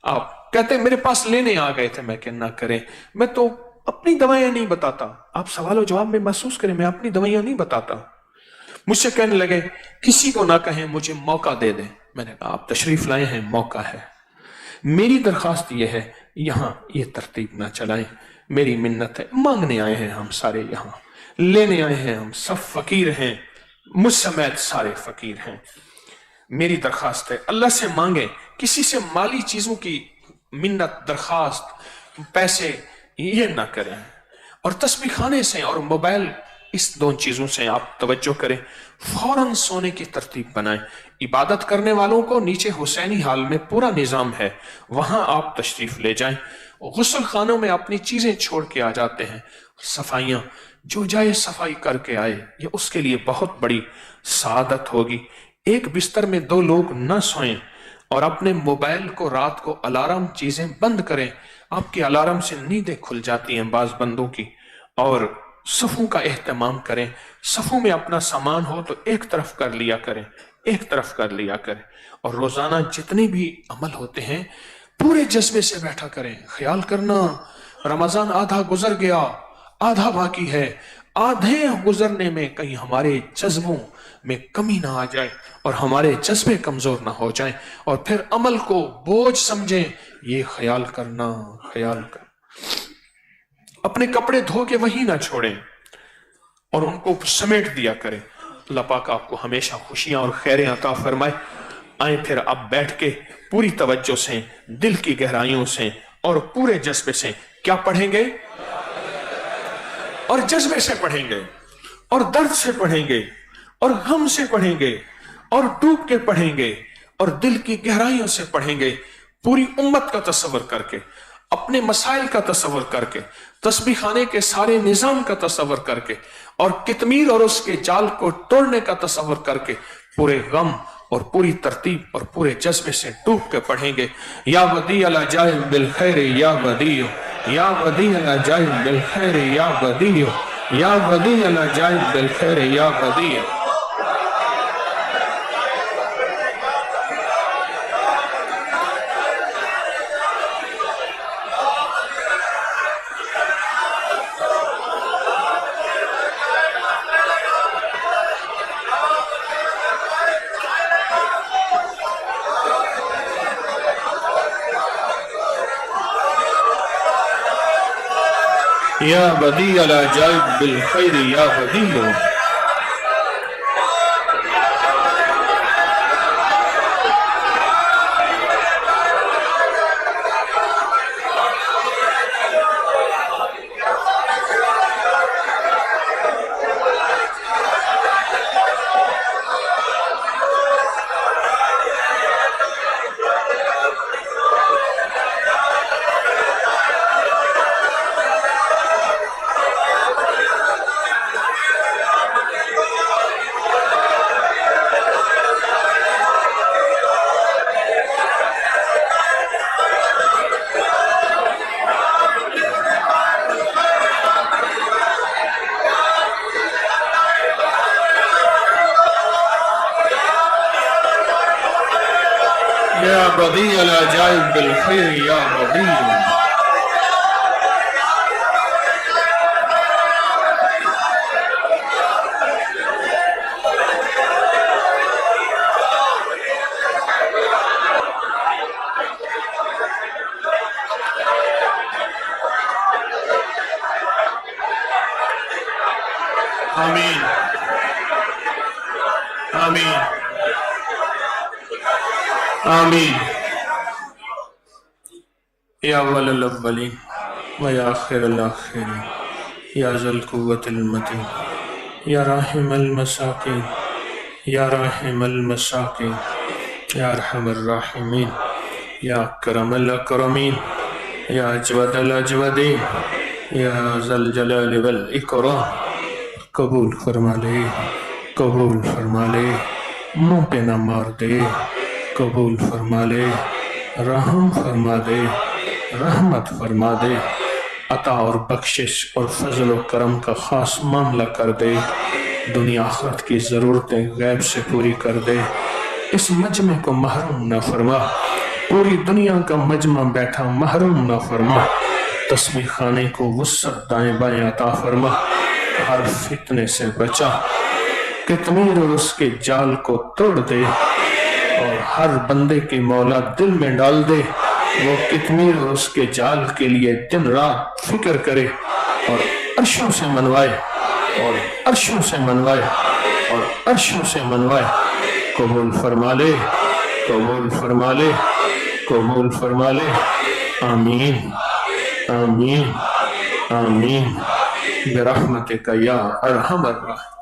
Speaker 1: आप कहते मेरे पास लेने आ गए थे। मैं कहना करें, मैं तो अपनी दवाइयां नहीं बताता। आप सवाल जवाब में महसूस करें, मैं अपनी दवाइयां नहीं बताता। मुझसे कहने लगे किसी को ना कहें, मुझे मौका दे दें। मैंने कहा आप तशरीफ लाए हैं, मौका है। मेरी दरखास्त यह है यहां ये तरतीब ना चलाएं। मेरी मिन्नत है, मांगने आए हैं हम सारे, यहां लेने आए हैं हम सब, फकीर हैं, मुझ समेत सारे फकीर हैं। मेरी दरखास्त है अल्लाह से मांगे, किसी से माली चीजों की मिन्नत दरखास्त पैसे ये ना करें। और तस्बीह खाने से और मोबाइल, इस दो चीजों से आप तवज्जो करें। फौरन सोने की तरतीब बनाएं। इबादत करने वालों को नीचे हुसैनी हाल में पूरा निजाम है, वहां आप तशरीफ ले जाएं। गुस्ल खानों में अपनी चीजें छोड़ के आ जाते हैं। सफाइयां जो जाए सफाई करके आए, ये उसके लिए बहुत बड़ी सादत होगी। एक बिस्तर में 2 लोग न सोएं और अपने मोबाइल को रात को अलार्म चीजें बंद करें। आपके अलार्म से नींदें खुल जाती हैं बाज बंदों की। और सफों का एहतमाम करें। सफों में अपना सामान हो तो एक तरफ कर लिया करें, एक तरफ कर लिया करें। और रोजाना जितने भी अमल होते हैं पूरे जज्बे से बैठा करें। ख्याल करना रमजान आधा गुजर गया, आधा बाकी है। आधे गुजरने में कहीं हमारे जज्बों में कमी ना आ जाए और हमारे जज्बे कमजोर ना हो जाएं और फिर अमल को बोझ समझें। ये ख्याल करना, ख्याल कर। अपने कपड़े धो के वहीं ना छोड़ें और उनको समेट दिया करें। अल्लाह पाक आपको हमेशा खुशियां और खैरें अता फरमाए। आए फिर अब बैठ के पूरी तवज्जो से, दिल की गहराइयों से और पूरे जज्बे से क्या पढ़ेंगे, और जज्बे से पढ़ेंगे और दर्द से पढ़ेंगे और गम से पढ़ेंगे और डूब के पढ़ेंगे और दिल की गहराइयों से पढ़ेंगे। पूरी उम्मत का तस्वर करके, अपने मसाइल का तस्वर करके, तस्बीह खाने के सारे निजाम का तस्वर करके और कितमीर और उसके जाल को तोड़ने का तस्वर करके पूरे गम और पूरी तरतीब और पूरे जज्बे से डूब के पढ़ेंगे। या वदी अला जाए बिल खैर या वदियो, या वदी अला जाए बिल खैर या वदियो, या वदी अला जाए बिल खैर या वदियो। या बदी अला जाइब बिल खैर या बदियो। بديع العجائب بالخير يا بديع. آمين آمين آمين. يا أول الأولين ويا آخر الآخرين يا ذا القوة المتين يا راحم المساكين يا راحم المساكين يا أرحم الراحمين يا أكرم الأكرمين يا أجود الأجودين يا ذا الجلال والإكرام. قبول فرما لے، قبول فرما لے، منہ پہ نہ مار دے، قبول فرما لے، رحم فرما دے، رحمت فرما دے، عطا اور بخشش اور فضل و کرم کا خاص معاملہ کر دے، دنیا آخرت کی ضرورتیں غیب سے پوری کر دے. اس مجمع کو محروم نہ فرما، پوری دنیا کا مجمع بیٹھا محروم نہ فرما. تسبیح خانے کو وسعت دائیں بائیں عطا فرما، ہر فتنے سے بچا، قطمیر اور اس کے جال کو توڑ دے، اور ہر بندے کی مولا دل میں ڈال دے وہ قطمیر اور اس کے جال کے لیے دن رات فکر کرے، اور عرشوں سے منوائے، اور عرشوں سے منوائے، اور عرشوں سے منوائے. قبول فرما لے، قبول فرما لے، قبول فرما لے. آمین آمین آمین برحمتک یا ارحم الراحمین.